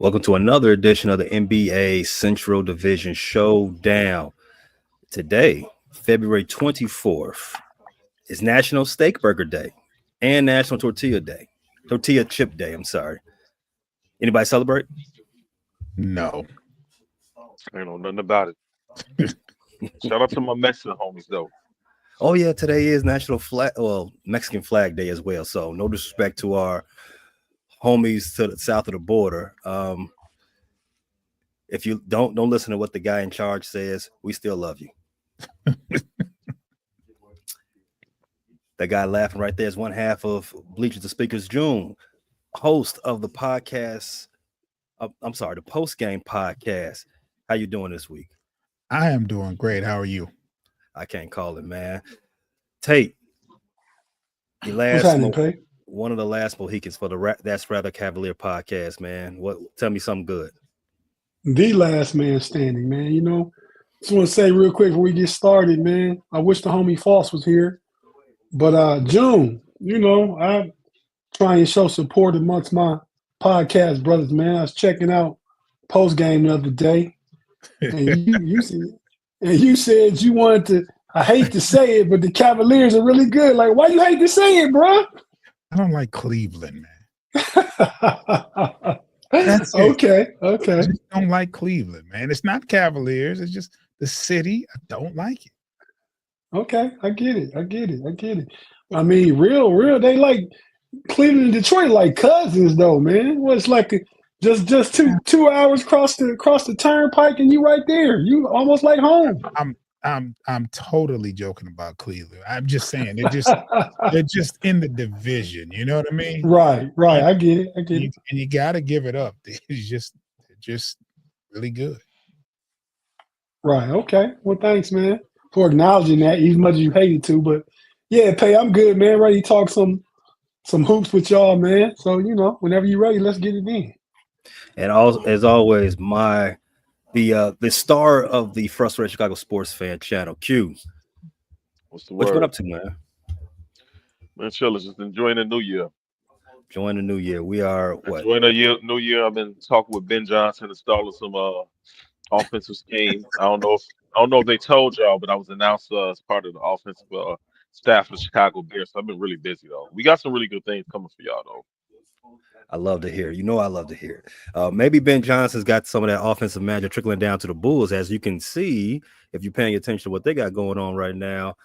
Welcome to another edition of the NBA Central Division Showdown. Today, February 24th, is National Steak Burger Day and National Tortilla Day. Tortilla Chip Day, I'm sorry. Anybody celebrate? No. I know nothing about it. Shout out to my Mexican homies though. Oh yeah, today is Mexican Flag Day as well. So no disrespect to our homies to the south of the border. If you don't listen to what the guy in charge says, we still love you. That guy laughing right there is one half of Bleachers to Speakers June, host of the podcast. The post game podcast. How you doing this week? I am doing great. How are you? I can't call it, man. Tate, one of the last Mohicans for the That's Rather Cavalier podcast, man. Tell me something good. The last man standing, man. Just want to say real quick before we get started, man. I wish the homie Foss was here, but June, I try and show support amongst my podcast brothers, man. I was checking out post game the other day, and you said you wanted to. I hate to say it, but the Cavaliers are really good. Like, why you hate to say it, bro? I don't like Cleveland, man. That's okay. I just don't like Cleveland, man. It's not Cavaliers. It's just the city. I don't like it. Okay, I get it. I mean, real. They like Cleveland and Detroit like cousins, though, man. Well, it's like just 2 hours across the turnpike, and you right there. You almost like home. I'm totally joking about Cleveland. I'm just saying they're just in the division. You know what I mean? Right. I get it. And you got to give it up. They're just really good. Right. Okay. Well, thanks, man, for acknowledging that, even much as you hated to. But yeah, Pay, I'm good, man. Ready to talk some hoops with y'all, man. So whenever you're ready, let's get it in. And as always, the star of the Frustrated Chicago Sports Fan channel, Q. What's the word? What you been up to, man? Man, chillin', just enjoying the new year. Enjoying the new year. We are what? Enjoying the new year. I've been talking with Ben Johnson, installing some offensive scheme. I don't know if they told y'all, but I was announced as part of the offensive staff of the Chicago Bears. So I've been really busy though. We got some really good things coming for y'all though. I love to hear. I love to hear it. Maybe Ben Johnson's got some of that offensive magic trickling down to the Bulls. As you can see, if you're paying attention to what they got going on right now,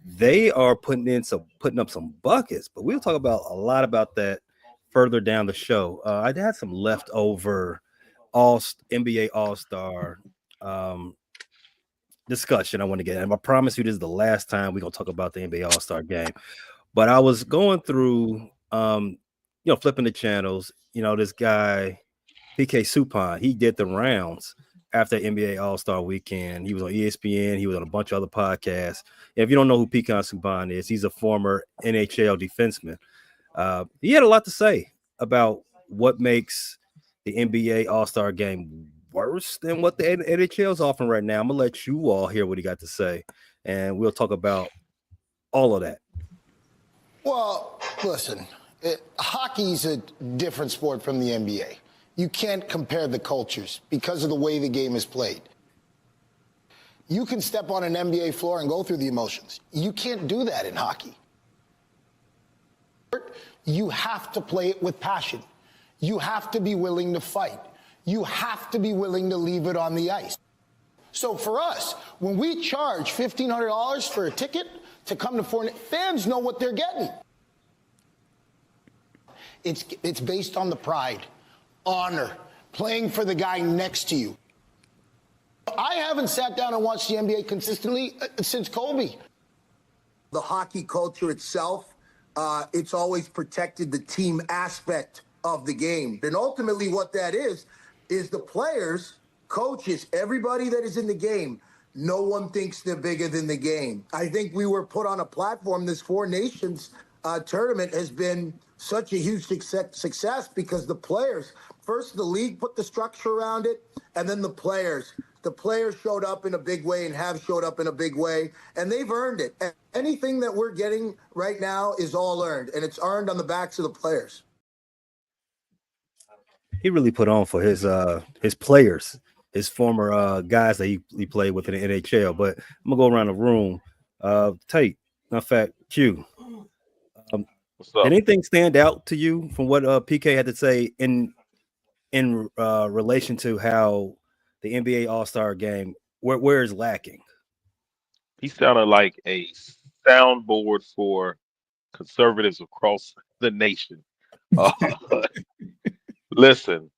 they are putting up some buckets. But we'll talk about a lot about that further down the show. I had some leftover NBA All-Star discussion I want to get. And I promise you, this is the last time we're gonna talk about the NBA All-Star game. But I was going through flipping the channels, this guy, PK Subban, he did the rounds after NBA All-Star Weekend. He was on ESPN. He was on a bunch of other podcasts. And if you don't know who PK Subban is, he's a former NHL defenseman. He had a lot to say about what makes the NBA All-Star game worse than what the NHL is offering right now. I'm going to let you all hear what he got to say, and we'll talk about all of that. Well, listen. Hockey's a different sport from the NBA. You can't compare the cultures because of the way the game is played. You can step on an NBA floor and go through the emotions. You can't do that in hockey. You have to play it with passion. You have to be willing to fight. You have to be willing to leave it on the ice. So for us, when we charge $1,500 for a ticket to come to fans know what they're getting. It's based on the pride, honor, playing for the guy next to you. I haven't sat down and watched the NBA consistently since Kobe. The hockey culture itself, it's always protected the team aspect of the game. And ultimately what that is the players, coaches, everybody that is in the game, no one thinks they're bigger than the game. I think we were put on a platform. This Four Nations tournament has been such a huge success because the players, first the league put the structure around it, and then the players showed up in a big way and have showed up in a big way, and they've earned it. And anything that we're getting right now is all earned, and it's earned on the backs of the players. he really put on for his players, his former guys that he played with in the NHL. But I'm gonna go around the room. Tate, in fact, Q. What's Did up? anything stand out to you from what PK had to say in relation to how the NBA All Star Game where is lacking? He sounded like a soundboard for conservatives across the nation. Uh, listen,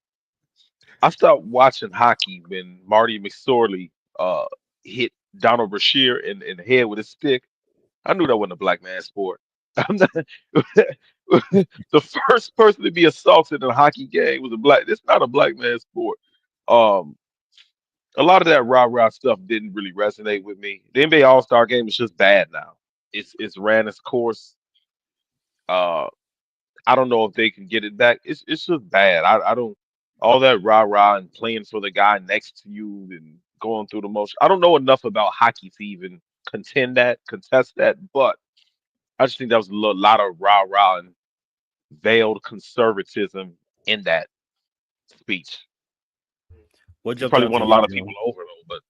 I stopped watching hockey when Marty McSorley uh, hit Donald Brashear in the head with a stick. I knew that wasn't a black man's sport. I'm not, the first person to be assaulted in a hockey game was a black. It's not a black man's sport. Um, a lot of that rah rah stuff didn't really resonate with me. The NBA All Star Game is just bad now. It's ran its course. Uh, I don't know if they can get it back. It's just bad. I don't all that rah rah and playing for the guy next to you and going through the motion. I don't know enough about hockey to even contest that. But I just think that was a lot of rah rah and veiled conservatism in that speech. What He jumped probably out won to a you, lot of people John? over though, but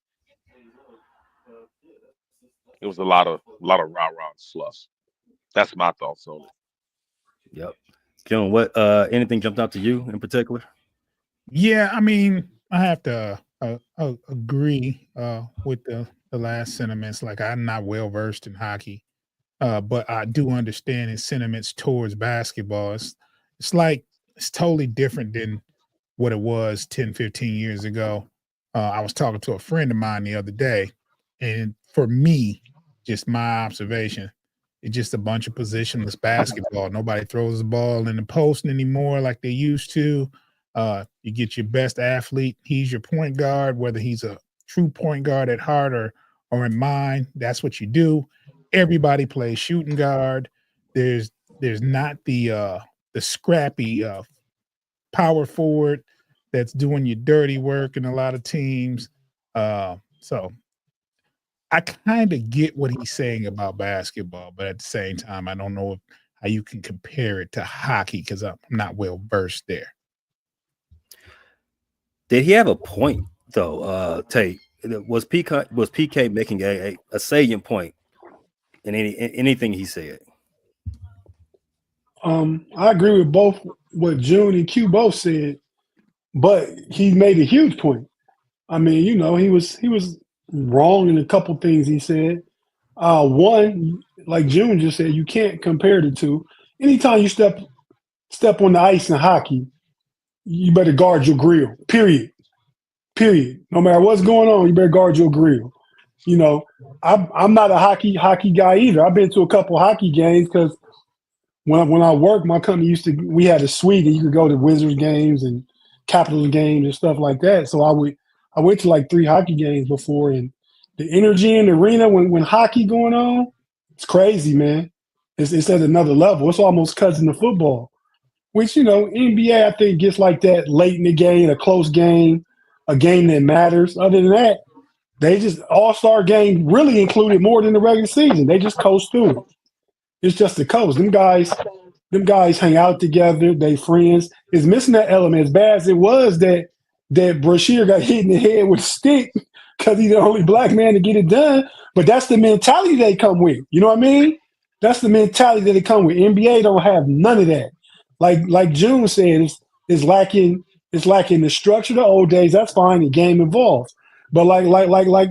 it was a lot of rah rah and fluff. That's my thoughts on it. Yep. John, what anything jumped out to you in particular? Yeah, I mean, I have to agree with the last sentiments. Like, I'm not well versed in hockey, but I do understand his sentiments towards basketball. It's like it's totally different than what it was 10, 15 years ago. I was talking to a friend of mine the other day, and for me, just my observation, it's just a bunch of positionless basketball. Nobody throws the ball in the post anymore like they used to. You get your best athlete. He's your point guard, whether he's a true point guard at heart or in mind. That's what you do. Everybody plays shooting guard. There's not the scrappy power forward that's doing your dirty work in a lot of teams. So I kind of get what he's saying about basketball, but at the same time, I don't know how you can compare it to hockey because I'm not well versed there. Did he have a point though, Tate? Was PK making a salient point in anything he said? I agree with both what June and Q both said, but he made a huge point. I mean, he was wrong in a couple things he said. One, like June just said, you can't compare the two. Anytime you step on the ice in hockey, you better guard your grill. Period. Period. No matter what's going on, you better guard your grill. You know, I'm not a hockey guy either. I've been to a couple hockey games because when I worked, my company we had a suite and you could go to Wizards games and Capitals games and stuff like that. So I went to like 3 hockey games before, and the energy in the arena when hockey going on, it's crazy, man. It's at another level. It's almost cousin to football. Which NBA I think gets like that late in the game, a close game, a game that matters. Other than that, they just All-Star game really included more than the regular season. They just coast through it. It's just the coast. Them guys hang out together. They friends. It's missing that element. As bad as it was that Brashear got hit in the head with a stick because he's the only black man to get it done. But that's the mentality they come with. You know what I mean? That's the mentality that they come with. NBA don't have none of that. Like June said, it's lacking. It's lacking the structure of the old days. That's fine. The game evolves. But like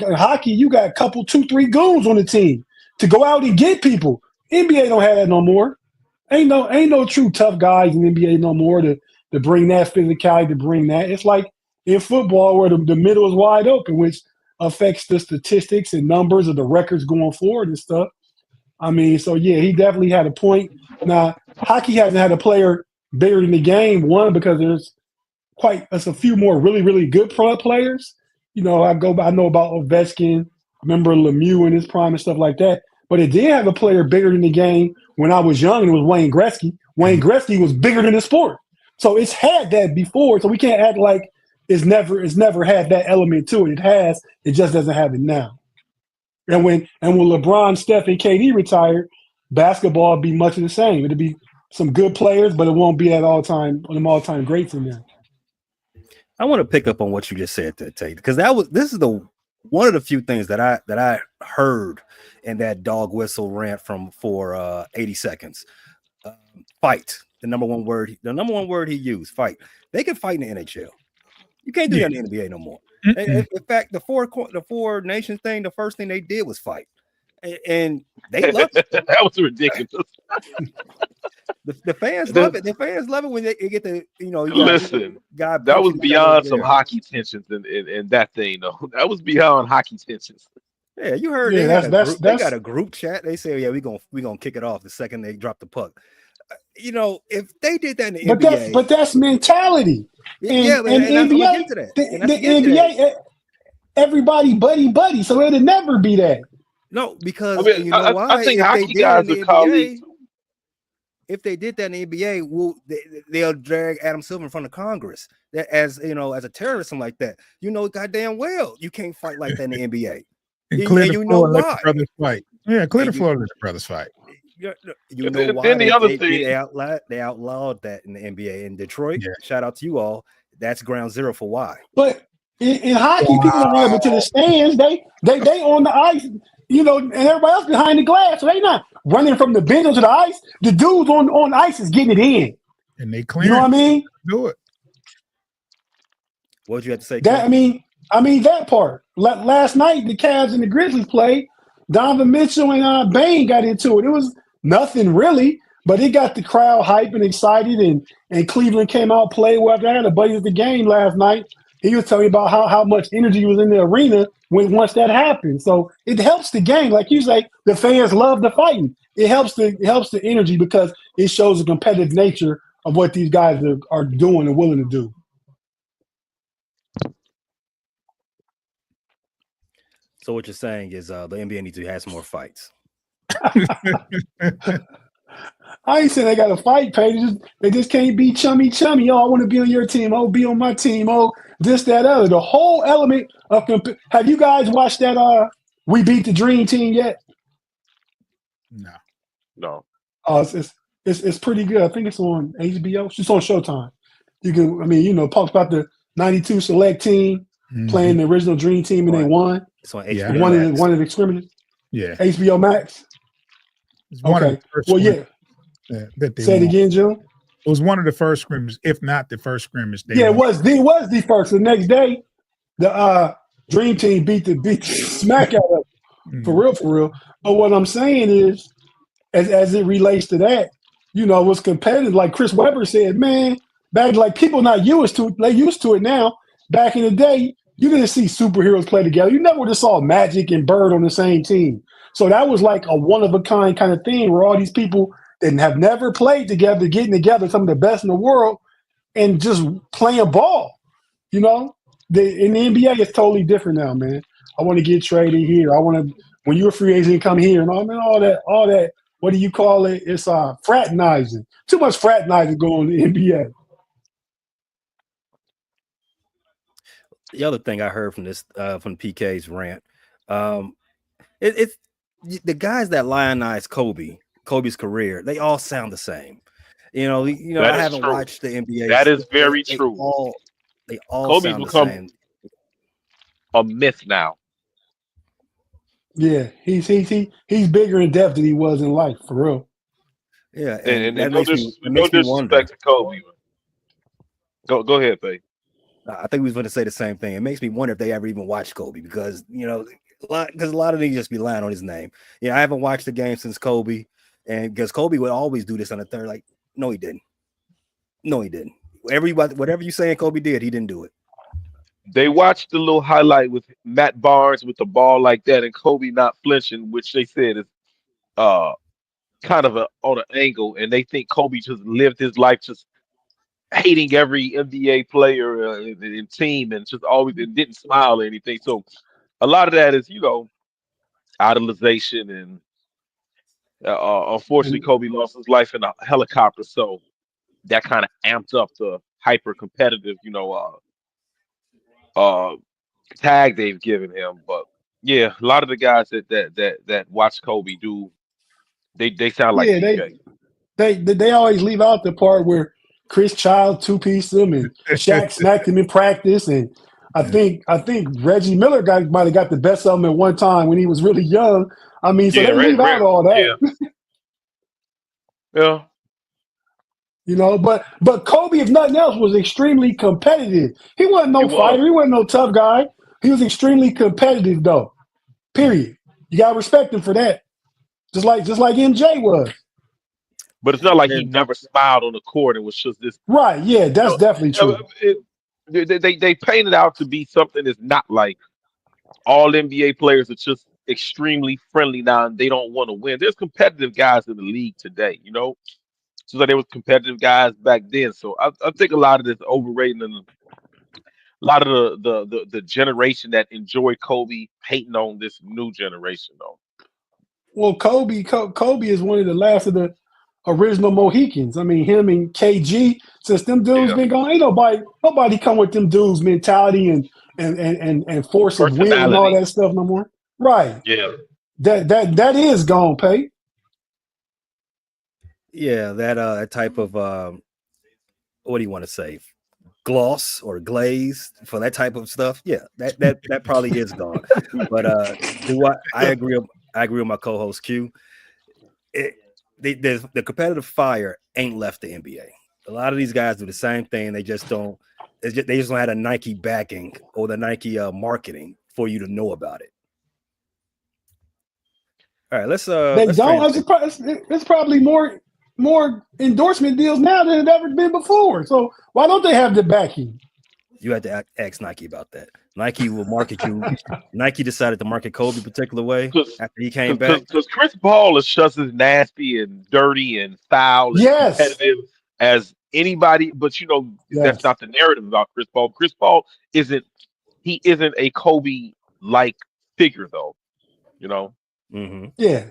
hockey, you got a couple, 2, 3 goons on the team to go out and get people. NBA don't have that no more. Ain't no true tough guys in NBA no more to bring that physicality, to bring that. It's like in football where the middle is wide open, which affects the statistics and numbers of the records going forward and stuff. I mean, so yeah, he definitely had a point. Now, hockey hasn't had a player bigger than the game, one, because there's a few more really, really good pro players. I know about Ovechkin, I remember Lemieux in his prime and stuff like that. But it did have a player bigger than the game when I was young, and it was Wayne Gretzky. Wayne Gretzky was bigger than the sport. So it's had that before. So we can't act like it's never had that element to it. It has, it just doesn't have it now. And when LeBron, Steph, and KD retire, basketball will be much of the same. It'll be some good players, but it won't be them all-time greats in there. I want to pick up on what you just said there, Tate, because this is one of the few things that I heard in that dog whistle rant for 80 seconds. Fight, the number one word he used, fight. They can fight in the NHL. You can't do that in the NBA no more. In fact, the four nations thing, the first thing they did was fight, and they love it. That was ridiculous. The fans love it. The fans love it when they get the Listen. Guy that was beyond some there. hockey tensions in that thing, though. That was beyond hockey tensions. Yeah, you heard. Yeah, they got a group chat. They say, "Yeah, we gonna kick it off the second they drop the puck." If they did that in the NBA, but that's mentality. Yeah, and NBA, the NBA, everybody buddy, so it'll never be that. No, because why? I think hockey guys are colleagues. If they did that in the NBA, they'll drag Adam Silver in front of Congress as a terrorist, something like that. Goddamn well, you can't fight like that in the NBA. And clear the floor, let the brothers fight. Yeah, clear the floor, let the brothers fight. Why? Then the other thing they outlawed that in the NBA in Detroit. Yeah. Shout out to you all. That's ground zero for why. But in hockey, people don't run up to the stands. They on the ice, and everybody else behind the glass. So they not running from the bench to the ice. The dudes on ice is getting it in. And they clear. You know what I mean? Do it. What did you have to say? That I mean that part. Last night the Cavs and the Grizzlies played. Donovan Mitchell and Bane got into it. It was nothing really, but it got the crowd hype and excited, and Cleveland came out, played well. I had a buddy at the game last night. He was telling me about how much energy was in the arena once that happened. So it helps the game. Like you say, the fans love the fighting. It helps the energy because it shows the competitive nature of what these guys are doing and willing to do. So what you're saying is the NBA needs to have some more fights. I ain't saying they got to fight, Pay. They just can't be chummy. Oh, I want to be on your team. Oh, be on my team. Oh, this, that, other. The whole element of have you guys watched that? We Beat the Dream Team yet? No. It's pretty good. I think it's on HBO. It's on Showtime. You can, talks about the '92 select team playing the original Dream Team, and they won. It's on HBO Max. One of the scrimmages. Yeah, HBO Max. Okay. Well, yeah. Say it again, Joe. It was one of the first scrimmages, if not the first scrimmage. It was the first. The next day, the Dream Team beat the smack out of them. For real. But what I'm saying is, as it relates to that, it was competitive. Like Chris Webber said, man, back like people not used to it. They used to it now. Back in the day, you didn't see superheroes play together. You never just saw Magic and Bird on the same team. So that was like a one-of-a-kind kind of thing where all these people that have never played together, getting together, some of the best in the world, and just playing ball. In the NBA, it's totally different now, man. I want to get traded here. I want to, when you're a free agent, come here, and all that. What do you call it? It's fraternizing. Too much fraternizing going on in the NBA. The other thing I heard from this from PK's rant, it's the guys that lionize Kobe's career. They all sound the same. I haven't watched the NBA. That is very true. They all Kobe's sound the become same. A myth now. Yeah, he's bigger in depth than he was in life, for real. Yeah, and no disrespect to Kobe. Go ahead, Faye. I think we was going to say the same thing. It makes me wonder if they ever even watched Kobe because a lot of them just be lying on his name. I haven't watched the game since Kobe, and because Kobe would always do this on the third. Like, no, he didn't. Whatever you saying Kobe did, he didn't do it. They watched the little highlight with Matt Barnes with the ball like that and Kobe not flinching, which they said is kind of on an angle, and they think Kobe just lived his life just hating every NBA player and team and just always didn't smile or anything. So a lot of that is, idolization, and unfortunately Kobe lost his life in a helicopter. So that kind of amped up the hyper competitive, tag they've given him. But yeah, a lot of the guys that watch Kobe they sound like PK. They always leave out the part where Chris Child two-pieced him, and Shaq smacked him in practice. And I think Reggie Miller might have got the best of him at one time when he was really young. I mean, so Yeah, they leave out all that. Yeah. But Kobe, if nothing else, was extremely competitive. He wasn't no fighter. He wasn't no tough guy. He was extremely competitive, though. Period. You gotta respect him for that. Just like MJ was. But it's not like he never smiled on the court and was just this. Right. Yeah, that's definitely true. They painted out to be something that's not like all NBA players are just extremely friendly now and they don't want to win. There's competitive guys in the league today, So there was competitive guys back then. So I think a lot of this overrating and a lot of the generation that enjoyed Kobe hating on this new generation though. Well, Kobe is one of the last of the original Mohicans. I mean, him and KG, since them dudes been gone, ain't nobody come with them dudes' mentality and force of will and all that stuff no more. Right. Yeah. That is gone, Pay. Yeah, that type of what do you want to say? Gloss or glaze for that type of stuff. Yeah, that probably is gone. But I agree with my co-host Q. The competitive fire ain't left the NBA. A lot of these guys do the same thing. They just don't have a Nike backing or the Nike marketing for you to know about it. All right, let's it's probably more endorsement deals now than it ever been before. So why don't they have the backing? You had to ask Nike about that. Nike will market you. Nike decided to market Kobe a particular way after he came back. Because Chris Paul is just as nasty and dirty and foul and competitive as anybody. But that's not the narrative about Chris Paul. Chris Paul isn't a Kobe like figure though. Mm-hmm. Yeah.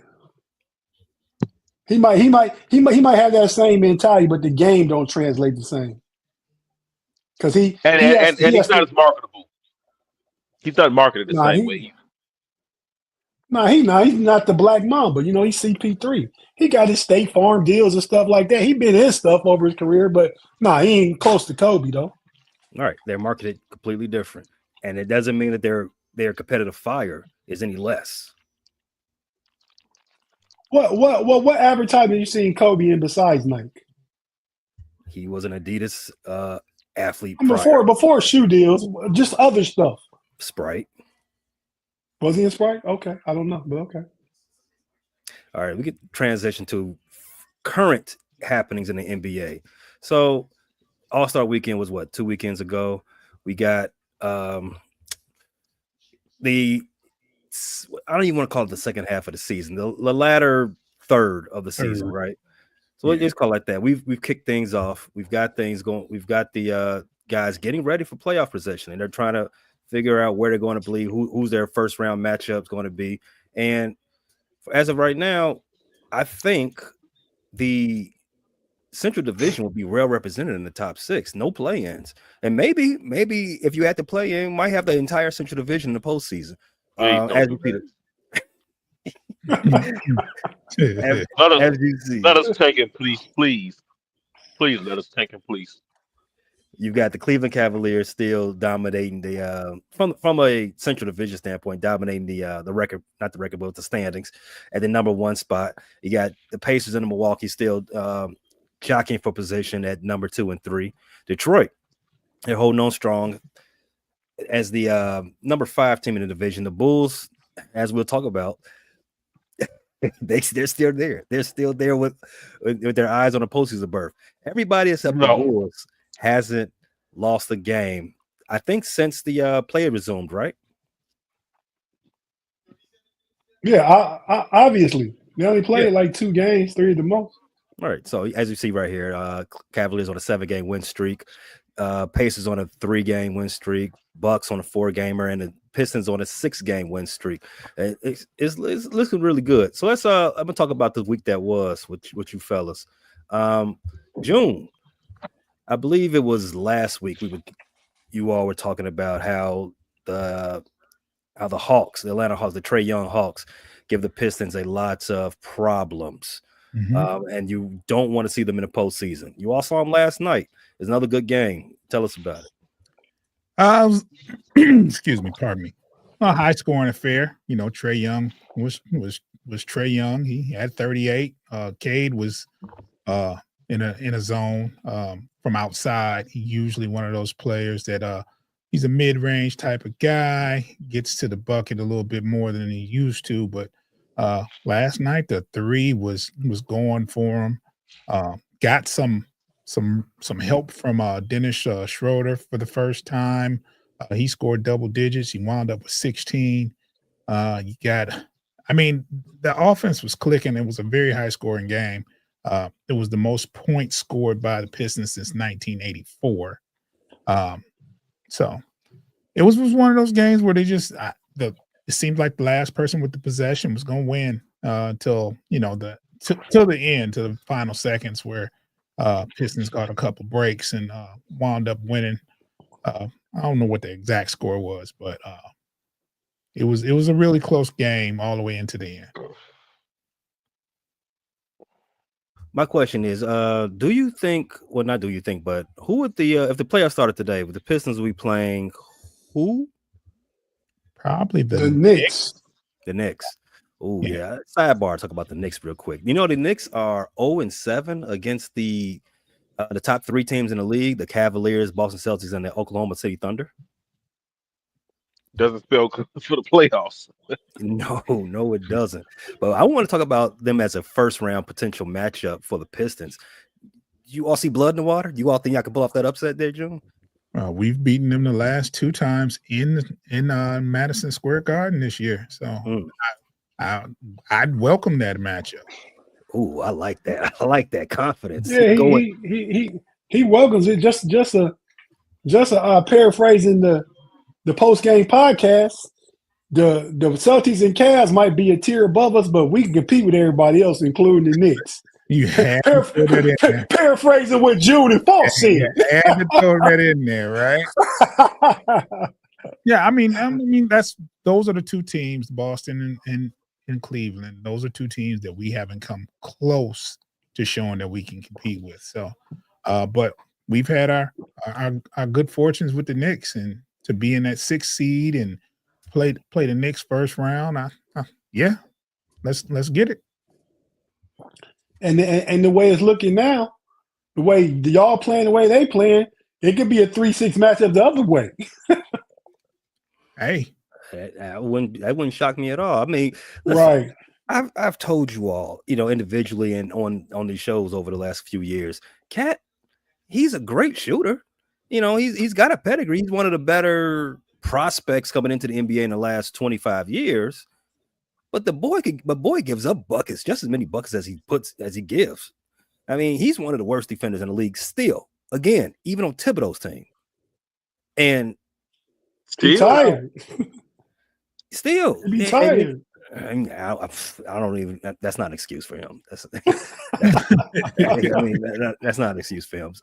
He might have that same mentality, but the game don't translate the same. Because he's not as marketable. He's not marketed the same way. He's not the Black Mamba. He's CP3. He got his State Farm deals and stuff like that. He been his stuff over his career, but he ain't close to Kobe though. All right, they're marketed completely different, and it doesn't mean that their competitive fire is any less. What advertisement you seen Kobe in besides Nike? He was an Adidas athlete before shoe deals, just other stuff. Sprite. Was he in Sprite? Okay, I don't know, but okay. All right, we get transition to current happenings in the NBA. So All-Star Weekend was 2 weekends ago. We got I don't even want to call it the second half of the season, the latter third of the season, right? So let's call it like that. We've kicked things off. We've got things going. We've got the guys getting ready for playoff position, and they're trying to figure out where they're going to believe who's their first round matchups going to be. And as of right now, I think the Central Division will be well represented in the top 6. No play-ins, and maybe if you had to play in, might have the entire Central Division in the postseason. As you see, let us take it, please. Let us take it, please. You've got the Cleveland Cavaliers still dominating the from a Central Division standpoint, dominating the record, not the record, but the standings at the number 1 spot. You got the Pacers in Milwaukee still jockeying for position at number 2 and 3. Detroit, they're holding on strong as the number 5 team in the division. The Bulls, as we'll talk about, they're still there. They're still there with their eyes on a postseason berth. Everybody except the Bulls hasn't lost a game, I think, since the play resumed, right? Yeah, obviously. They only played like 2 games, 3 at the most. All right. So as you see right here, Cavaliers on a 7-game win streak, Pacers on a 3-game win streak, Bucks on a 4-gamer, and the Pistons on a 6-game win streak. It's looking really good. So let's I'm gonna talk about the week that was with you fellas. June, I believe it was last week. You all were talking about how the Hawks, the Atlanta Hawks, the Trae Young Hawks, give the Pistons a lots of problems. and you don't want to see them in the postseason. You all saw them last night. It's another good game. Tell us about it. Excuse me, pardon me. A high scoring affair. You know, Trae Young was Trae Young. He had 38. Cade was in a zone from outside. He usually one of those players that he's a mid-range type of guy, gets to the bucket a little bit more than he used to, but last night the three was going for him. Got some help from Dennis Schroeder for the first time. He scored double digits. He wound up with 16. The offense was clicking. It was a very high scoring game. It was the most points scored by the Pistons since 1984. So it was one of those games where they just it seemed like the last person with the possession was going to win till till the end, to the final seconds, where Pistons got a couple breaks and wound up winning. I don't know what the exact score was, but it was a really close game all the way into the end. My question is, do you think, well, not do you think, but who would if the playoffs started today, would the Pistons be playing who? Probably the Knicks. The Knicks. Oh, yeah. Sidebar, talk about the Knicks real quick. You know, the Knicks are 0-7 against the top three teams in the league, the Cavaliers, Boston Celtics, and the Oklahoma City Thunder. Doesn't spell good for the playoffs. No, it doesn't. But I want to talk about them as a first-round potential matchup for the Pistons. You all see blood in the water? You all think I can pull off that upset there, June? We've beaten them the last two times in Madison Square Garden this year. So I'd welcome that matchup. Ooh, I like that. I like that confidence. Yeah, he welcomes it. Just paraphrasing the post game podcast. The Celtics and Cavs might be a tier above us, but we can compete with everybody else, including the Knicks. You had to throw that in there. Paraphrasing what June and Falk said. You had to throw that in there, right? Yeah, I mean, those are the two teams, Boston and Cleveland. Those are two teams that we haven't come close to showing that we can compete with. So, but we've had our good fortunes with the Knicks, and to be in that 6th seed and play the Knicks first round. Let's get it. And the way it's looking now, the way y'all playing, the way they playing, it could be a 3-6 matchup the other way. Hey, that wouldn't shock me at all. I mean, right. I've told you all, individually and on these shows over the last few years, Cat, he's a great shooter. He's got a pedigree. He's one of the better prospects coming into the NBA in the last 25 years. But the boy gives up buckets, just as many buckets as he gives. I mean, he's one of the worst defenders in the league still. Again, even on Thibodeau's team. And still tired. Still. He's tired. I don't even. That's not an excuse for him. That's not an excuse for him.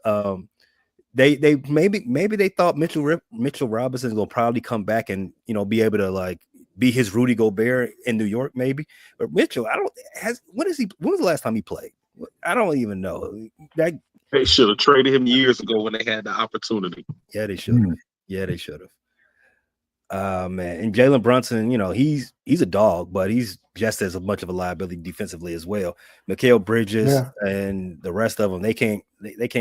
They maybe they thought Mitchell Robinson will probably come back and be able to be his Rudy Gobert in New York, maybe. But Mitchell, when was the last time he played? I don't even know. They should have traded him years ago when they had the opportunity. Yeah, they should have. Yeah, they should have. Man, and Jalen Brunson, he's a dog, but he's just as much of a liability defensively as well. Mikal Bridges and the rest of them, they can't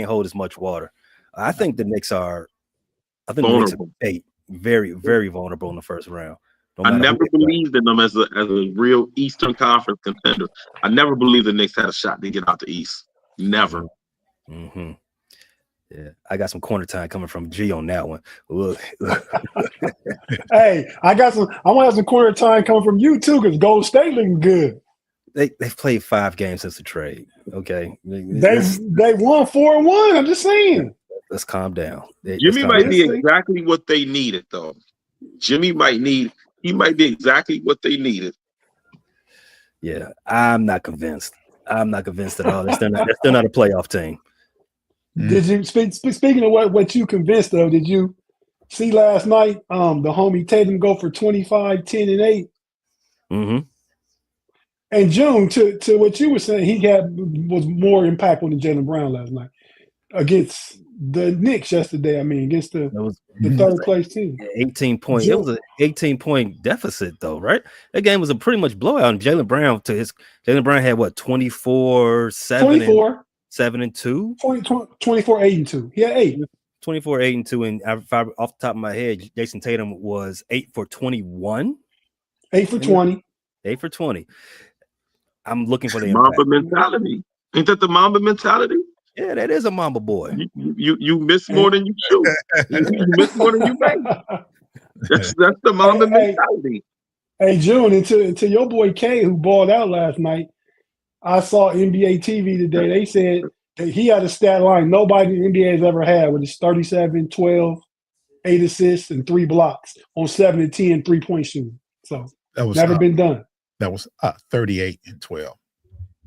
hold as much water. I think the Knicks are very, very vulnerable in the first round. I never believed in them as a real Eastern Conference contender. I never believed the Knicks had a shot to get out the East. Never. Mm-hmm. Yeah, I got some corner time coming from G on that one. Hey, I want to have some corner time coming from you too, because Golden State looking good. They've played 5 games since the trade. Okay, they won 4-1. I'm just saying. Let's calm down. Jimmy might be exactly what they needed, though. He might be exactly what they needed. Yeah, I'm not convinced. At all. They're still not a playoff team. Did you speaking of what you convinced of? Did you see last night the homie Tatum go for 25, 10, and 8? Mm-hmm. And June, to what you were saying, was more impactful than Jaylen Brown last night against the Knicks yesterday. I mean, against the third place team. 18 point. It was an 18-point deficit, though, right? That game was a pretty much blowout. And Jaylen Brown had what 24, 7 and 2? 24, 8 and 2. He had 8. 24, 8 and 2. And off the top of my head, Jason Tatum was 8 for 21. 8 for 20. 8 for 20. I'm looking for the Mamba mentality. Ain't that the Mamba mentality? Yeah, that is a Mamba boy. You miss more than you shoot. You miss more than you make. That's the Mamba mentality. Hey, June, into your boy K, who balled out last night. I saw NBA TV today. They said that he had a stat line nobody in the NBA has ever had, with his 37, 12, 8 assists, and 3 blocks on 7 and 10 3-point shooting. So that was never been done. That was 38 and 12.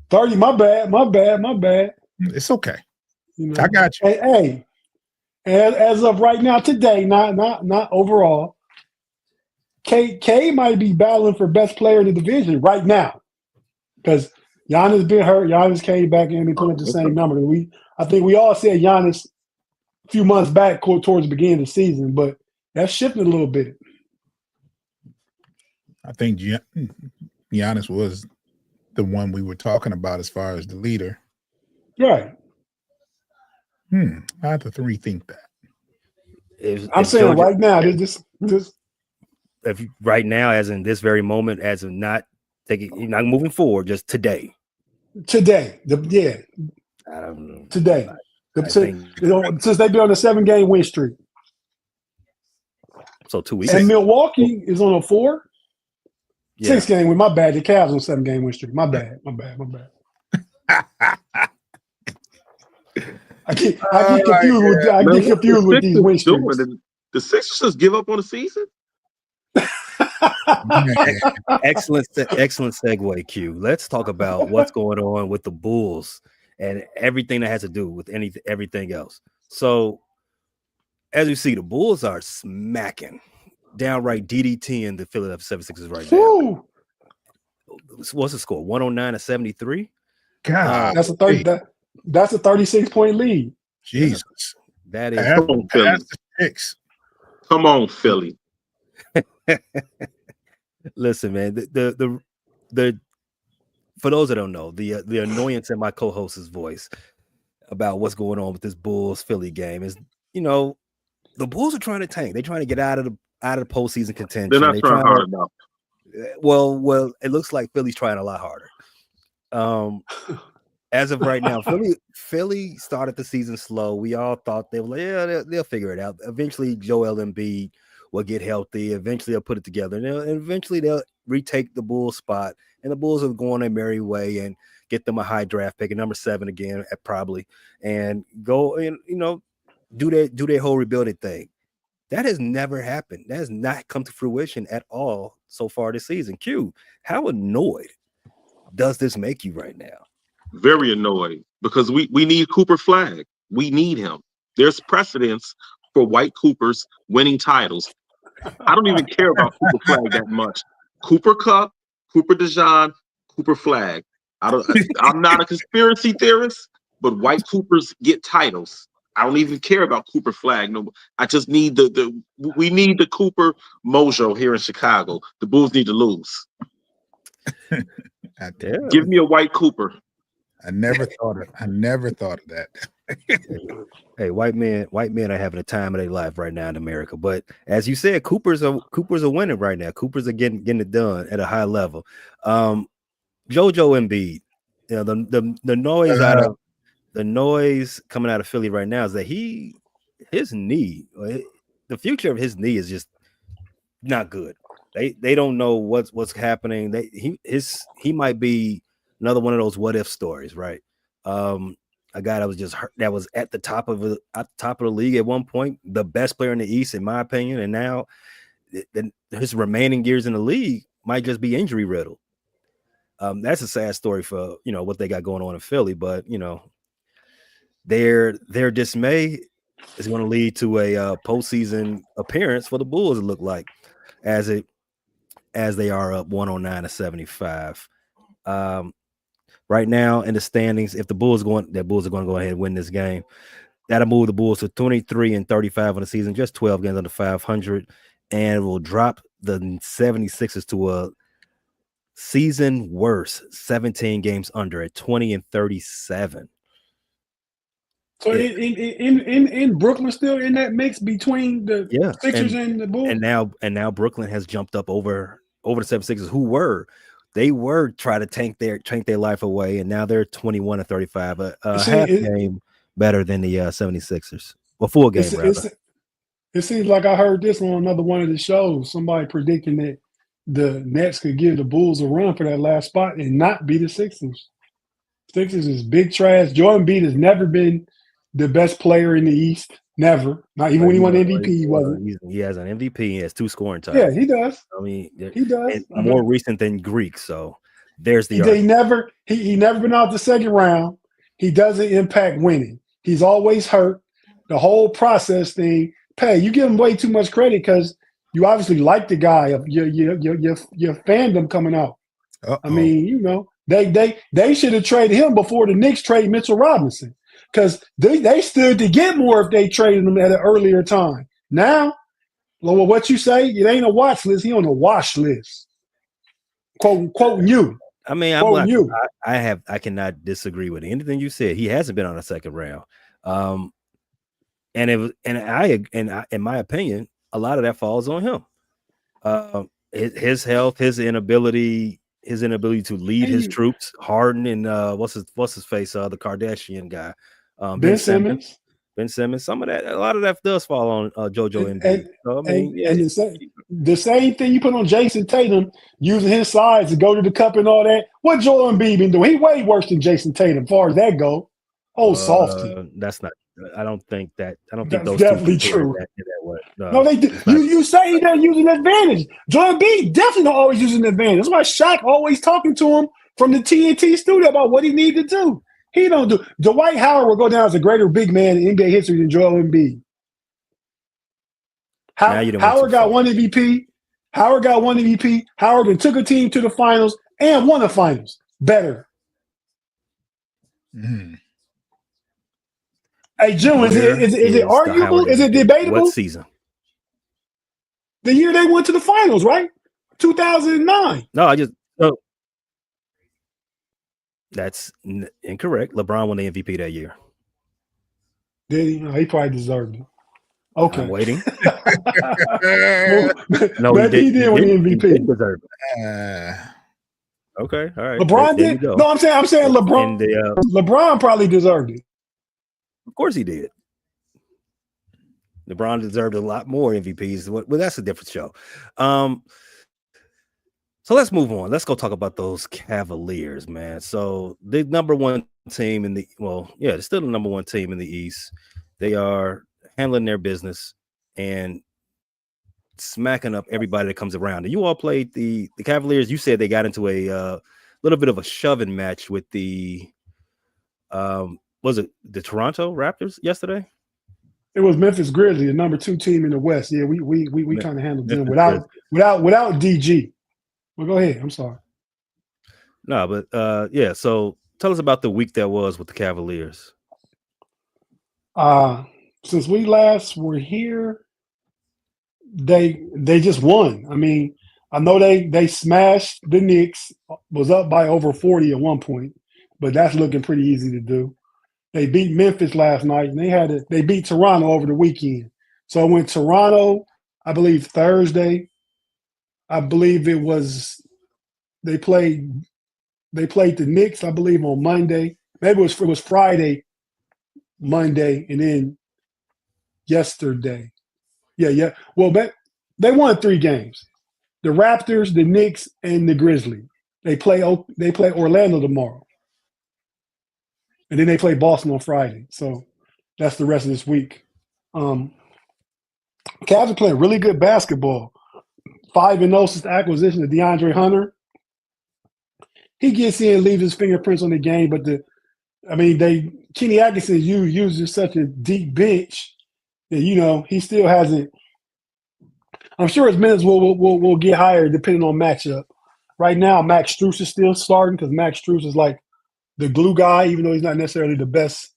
30. My bad. It's okay. You know, I got you. Hey, as of right now, today, not overall. K might be battling for best player in the division right now, because Giannis been hurt. Giannis came back in and put up the same number. I think we all said Giannis a few months back towards the beginning of the season, but that's shifting a little bit. I think Giannis was the one we were talking about as far as the leader. Right. I have to rethink that. I'm saying right now, just if right now, as in this very moment, as of not moving forward, just today. Today, I don't know. Today, since they've been on a 7-game win streak. So 2 weeks. And Milwaukee is on a 6-game win. My bad. The Cavs on 7-game win streak. My bad. I get confused with these win streaks. The Sixers just give up on the season? Excellent segue, Q. Let's talk about what's going on with the Bulls and everything that has to do with everything else. So, as you see, the Bulls are smacking downright DDT in the Philadelphia 76ers right now. What's the score? 109-73. God, that's a 30. That's a 36-point lead. Jesus, that is. That's the six. Come on, Philly. Listen, man. The for those that don't know, the annoyance in my co-host's voice about what's going on with this Bulls Philly game is, the Bulls are trying to tank. They're trying to get out of the postseason contention. They're not trying hard enough. Well, it looks like Philly's trying a lot harder. As of right now, Philly started the season slow. We all thought they were like, they'll figure it out. Eventually, Joel Embiid will get healthy. Eventually, they'll put it together. And eventually, they'll retake the Bulls spot. And the Bulls will go on their merry way and get them a high draft pick, at number 7 again, probably, and go and do their whole rebuilding thing. That has never happened. That has not come to fruition at all so far this season. Q, how annoyed does this make you right now? Very annoyed, because we need Cooper Flag. We need him. There's precedence for white Coopers winning titles. I don't even care about Cooper Flag that much. Cooper Cup, Cooper DeJean, Cooper Flag. I'm not a conspiracy theorist, but white Coopers get titles. I don't even care about Cooper Flag. No, I just need we need the Cooper mojo here in Chicago. The Bulls need to lose. Give me a white Cooper. I never thought of that. Hey, white men are having a time of their life right now in America. But as you said, Coopers are winning right now. Coopers are getting it done at a high level. JoJo Embiid, the noise coming out of Philly right now is that his knee, the future of his knee is just not good. They don't know what's happening. He might be another one of those what if stories, right? A guy that was just hurt, that was at the top of the league at one point, the best player in the East, in my opinion, and now his remaining years in the league might just be injury riddled. That's a sad story for what they got going on in Philly, but their dismay is going to lead to a postseason appearance for the Bulls. It looked like as they are up 109-75. Right now in the standings, if the Bulls are going to go ahead and win this game. That'll move the Bulls to 23-35 on the season, just 12 games under 500, and will drop the 76ers to a season worst 17 games under at 20-37. So in Brooklyn still in that mix between the Sixers and the Bulls? And now Brooklyn has jumped up over the 76ers, who were trying to tank their life away, and now they're 21-35, half game better than the 76ers. Well, full game rather. It seems like I heard this on another one of the shows. Somebody predicting that the Nets could give the Bulls a run for that last spot and not be the Sixers. Sixers is big trash. Joel Embiid has never been the best player in the East. Never. Not even when he won MVP, he wasn't. He has an MVP. He has 2 scoring titles. Yeah, he does. I mean, he does. More recent than Greek. So there's the he never been out the second round. He doesn't impact winning. He's always hurt. The whole process thing. You give him way too much credit because you obviously like the guy. Your fandom coming out. Uh-oh. I mean, they should have traded him before the Knicks trade Mitchell Robinson. Because they stood to get more if they traded him at an earlier time. Now, well, what you say, it ain't a watch list. He on a wash list. Quoting you. I mean, I cannot disagree with anything you said. He hasn't been on a second round. In my opinion, a lot of that falls on him. His health, his inability to lead his troops. Harden and what's his face, the Kardashian guy. Ben Simmons. Some of that, a lot of that does fall on JoJo Embiid. So, I mean, the same thing you put on Jason Tatum, using his size to go to the cup and all that. What Joel Embiid been doing? He way worse than Jason Tatum, as far as that go. Softy. That's not. I don't think those definitely two true. That way. No, they do. You say he doesn't use an advantage. Joel Embiid definitely don't always use an advantage. That's why Shaq always talking to him from the TNT studio about what he need to do. He don't do. Dwight Howard will go down as a greater big man in NBA history than Joel Embiid. Howard got one MVP. Howard then took a team to the finals and won the finals. Better. Mm. Hey, Jim, is it arguable? Is it debatable? What season? The year they went to the finals, right? 2009. No, that's incorrect. LeBron won the MVP that year. Did he? No, he probably deserved it. Okay. I'm waiting. No, he did win the MVP. He did deserve it. Okay, all right. LeBron did. No, I'm saying LeBron. LeBron probably deserved it. Of course he did. LeBron deserved a lot more MVPs. Well, that's a different show. So let's move on. Let's go talk about those Cavaliers, man. So the number one team they're still the number one team in the East. They are handling their business and smacking up everybody that comes around. And you all played the Cavaliers. You said they got into a little bit of a shoving match with the was it the Toronto Raptors yesterday? It was Memphis Grizzlies, the number 2 team in the West. Yeah, we kind of handled them without DG. Well, go ahead. I'm sorry. No, but yeah. So tell us about the week that was with the Cavaliers. Since we last were here, they just won. I mean, I know they smashed the Knicks. Was up by over 40 at one point, but that's looking pretty easy to do. They beat Memphis last night, and they beat Toronto over the weekend. So when Toronto, I believe Thursday, I believe it was they played the Knicks, I believe, on Monday. Maybe it was Friday, Monday, and then yesterday. Yeah. Well, they won 3 games. The Raptors, the Knicks, and the Grizzlies. They play Orlando tomorrow. And then they play Boston on Friday. So that's the rest of this week. Cavs are playing really good basketball. 5-0 since the acquisition of DeAndre Hunter. He gets in, leaves his fingerprints on the game, but Kenny Atkinson uses such a deep bench that he still hasn't. I'm sure his minutes will get higher depending on matchup. right now, Max Strus is still starting because Max Strus is like the glue guy, even though he's not necessarily the best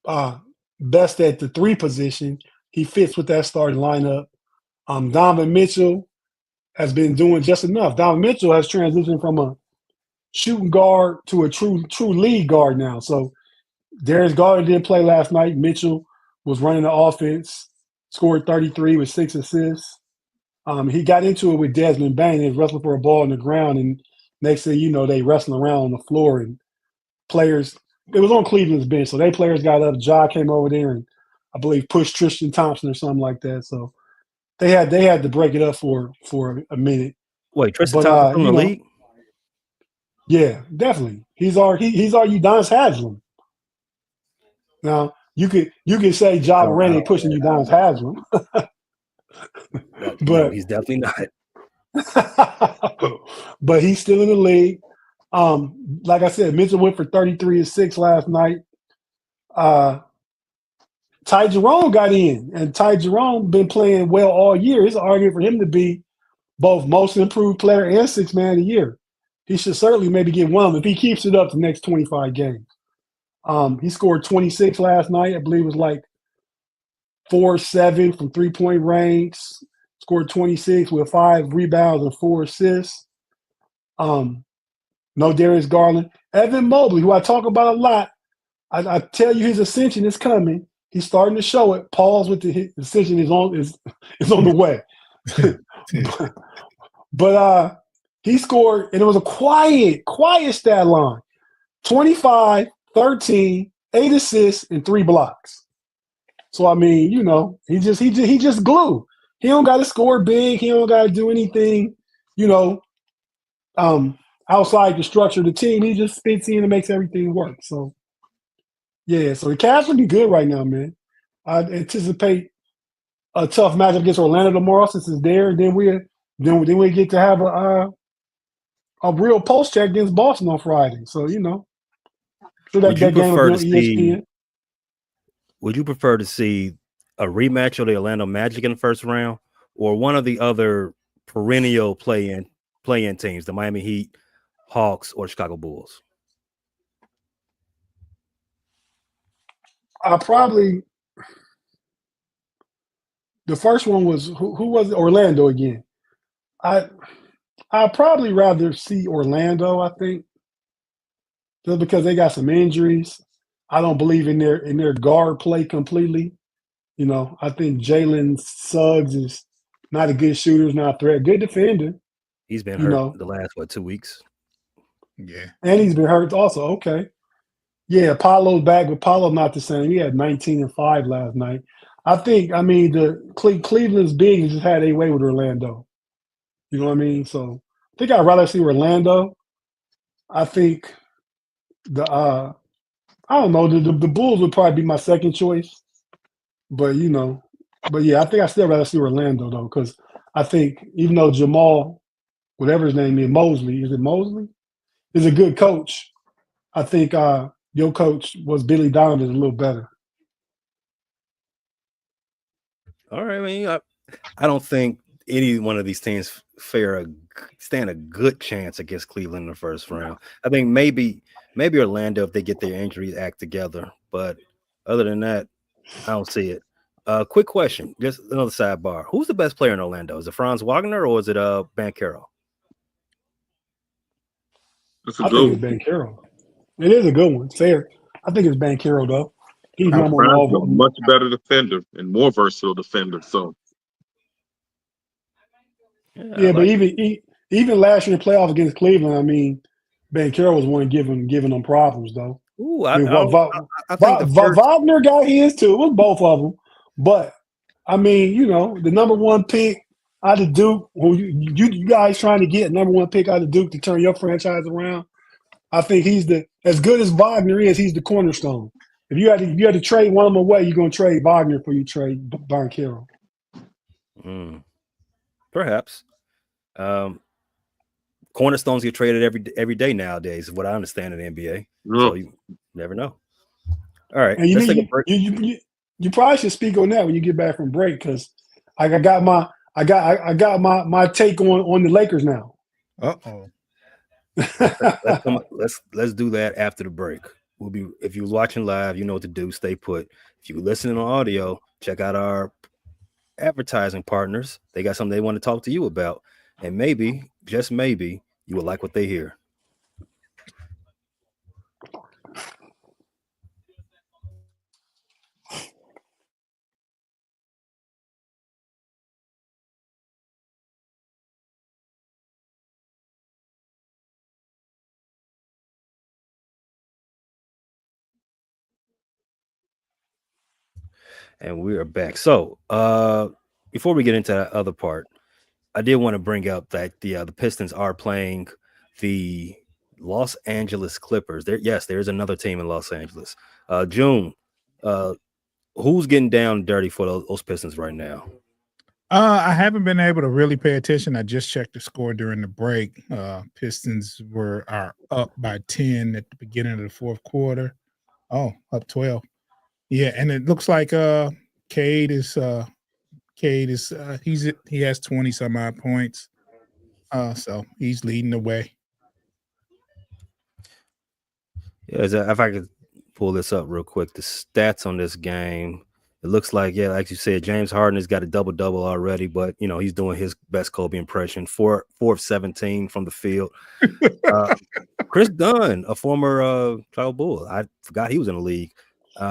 at the 3 position. He fits with that starting lineup. Donovan Mitchell has been doing just enough. Donovan Mitchell has transitioned from a shooting guard to a true lead guard now. So Darius Garland didn't play last night. Mitchell was running the offense, scored 33 with 6 assists. He got into it with Desmond Bain. They was wrestling for a ball on the ground, and next thing you know, they wrestling around on the floor. And players, it was on Cleveland's bench, so they players got up. Ja came over there and I believe pushed Tristan Thompson or something like that. So they had to break it up for a minute. Wait, Tristan Thompson from the league? Yeah, definitely. He's our Udonis Haslem. Now you could say Ja Morant ain't pushing Udonis Haslem. But But no, he's definitely not. but he's still in the league. Like I said, Mitchell went for 33 and 6 last night. Ty Jerome got in, and Ty Jerome been playing well all year. It's an argument for him to be both most improved player and 6th man of the year. He should certainly maybe get one of them if he keeps it up the next 25 games. He scored 26 last night. I believe it was like 4-7 from 3-point range. Scored 26 with 5 rebounds and 4 assists. No Darius Garland. Evan Mobley, who I talk about a lot, I tell you his ascension is coming. He's starting to show it. Pause with his ascension is on the way. but he scored, and it was a quiet stat line. 25, 13, 8 assists, and 3 blocks. So I mean, he just glue. He don't got to score big. He don't got to do anything, outside the structure of the team. He just fits in and makes everything work. So yeah, so the Cavs looking good right now, man. I anticipate a tough matchup against Orlando tomorrow since it's there, and then we get to have a real post check against Boston on Friday. So so Would you prefer to see? ESPN. Would you prefer to see a rematch of the Orlando Magic in the first round, or one of the other perennial play-in teams, the Miami Heat, Hawks, or Chicago Bulls? Probably the first one was who was it? Orlando again. I'd probably rather see Orlando, I think, just because they got some injuries. I don't believe in their guard play completely. I think Jalen Suggs is not a good shooter, is not a threat. Good defender. He's been hurt the last 2 weeks. Yeah. And he's been hurt also. Okay. Yeah, Paulo's back, but Paulo's not the same. He had 19 and 5 last night. The Cleveland's bigs just had a way with Orlando. You know what I mean? So I think I'd rather see Orlando. I think I don't know, the Bulls would probably be my second choice. But yeah, I think I still rather see Orlando though, because I think even though Jamal, whatever his name is, Mosley, is a good coach, I think your coach was Billy Donovan is a little better. All right, I mean, I don't think any one of these teams stand a good chance against Cleveland in the first round. I think maybe Orlando if they get their injuries act together, but other than that, I don't see it. Quick question, just another sidebar. Who's the best player in Orlando? Is it Franz Wagner or is it Banchero? That's a I good think it's one. Banchero. It is a good one. Fair. I think it's Banchero though. He's number Franz is a one. much better defender and more versatile defender. So Yeah, but even last year in the playoffs against Cleveland, I mean, Banchero was one giving them problems though. Ooh, I mean, I think the first Wagner got his too. It was both of them. But I mean, the number one pick out of Duke, who you guys trying to get number one pick out of Duke to turn your franchise around. I think he's as good as Wagner is. He's the cornerstone. If you had to trade one of them away, you're gonna trade Wagner before you trade Banchero. Perhaps. Cornerstones get traded every day nowadays, is what I understand in the NBA. So you never know. All right, and let's take a break. You probably should speak on that when you get back from break, because I got my take on the Lakers now. Uh-oh. Let's do that after the break. We'll be if you're watching live, you know what to do. Stay put. If you're listening on audio, check out our advertising partners. They got something they want to talk to you about, and maybe, just maybe, you will like what they hear. And we are back. So, before we get into that other part, I did want to bring up that the Pistons are playing the Los Angeles Clippers. There's another team in Los Angeles. June, uh, who's getting down dirty for those Pistons right now? I haven't been able to really pay attention. I just checked the score during the break. Pistons are up by 10 at the beginning of the fourth quarter. Oh, up 12. Yeah, and it looks like Cade is he has 20 some odd points. So he's leading the way. Yeah, if I could pull this up real quick, the stats on this game. It looks like, yeah, like you said, James Harden has got a double-double already, but he's doing his best Kobe impression. 4 of 17 from the field. Chris Dunn, a former Chicago Bull. I forgot he was in the league.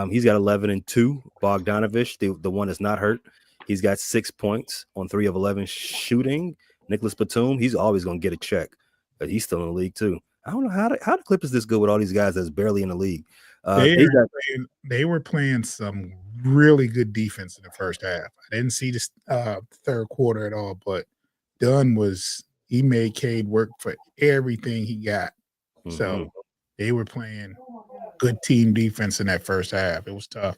He's got 11 and 2. Bogdanovich, the one that's not hurt, he's got 6 points on 3 of 11 shooting. Nicholas Batum, he's always going to get a check, but he's still in the league too. I don't know how the Clippers this good with all these guys that's barely in the league. They were playing some really good defense in the first half. I didn't see this third quarter at all, but Dunn he made Cade work for everything he got. Mm-hmm. So they were playing good team defense in that first half. It was tough.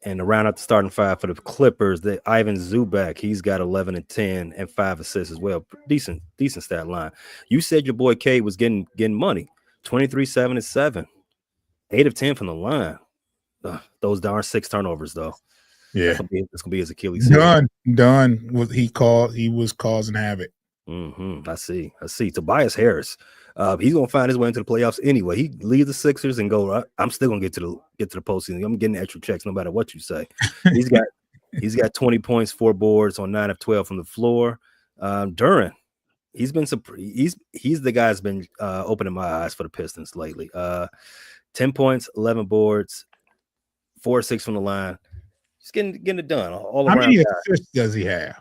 And to round out the starting five for the Clippers, Ivan Zubac, he's got 11 and 10 and 5 assists as well. Decent stat line. You said your boy Cade was getting money. 23, 7 and 7. 8 of 10 from the line. Those darn 6 turnovers, though. Yeah, that's gonna be his Achilles. Dunn was causing havoc. I see. Tobias Harris, he's gonna find his way into the playoffs anyway. He leaves the Sixers and go. I'm still gonna get to the postseason. I'm getting extra checks no matter what you say. He's got 20 points, 4 boards on 9 of 12 from the floor. Duran, he's the guy that's been opening my eyes for the Pistons lately. 10 points, 11 boards, 4 or 6 from the line. Just getting it done all around. How many assists does he have?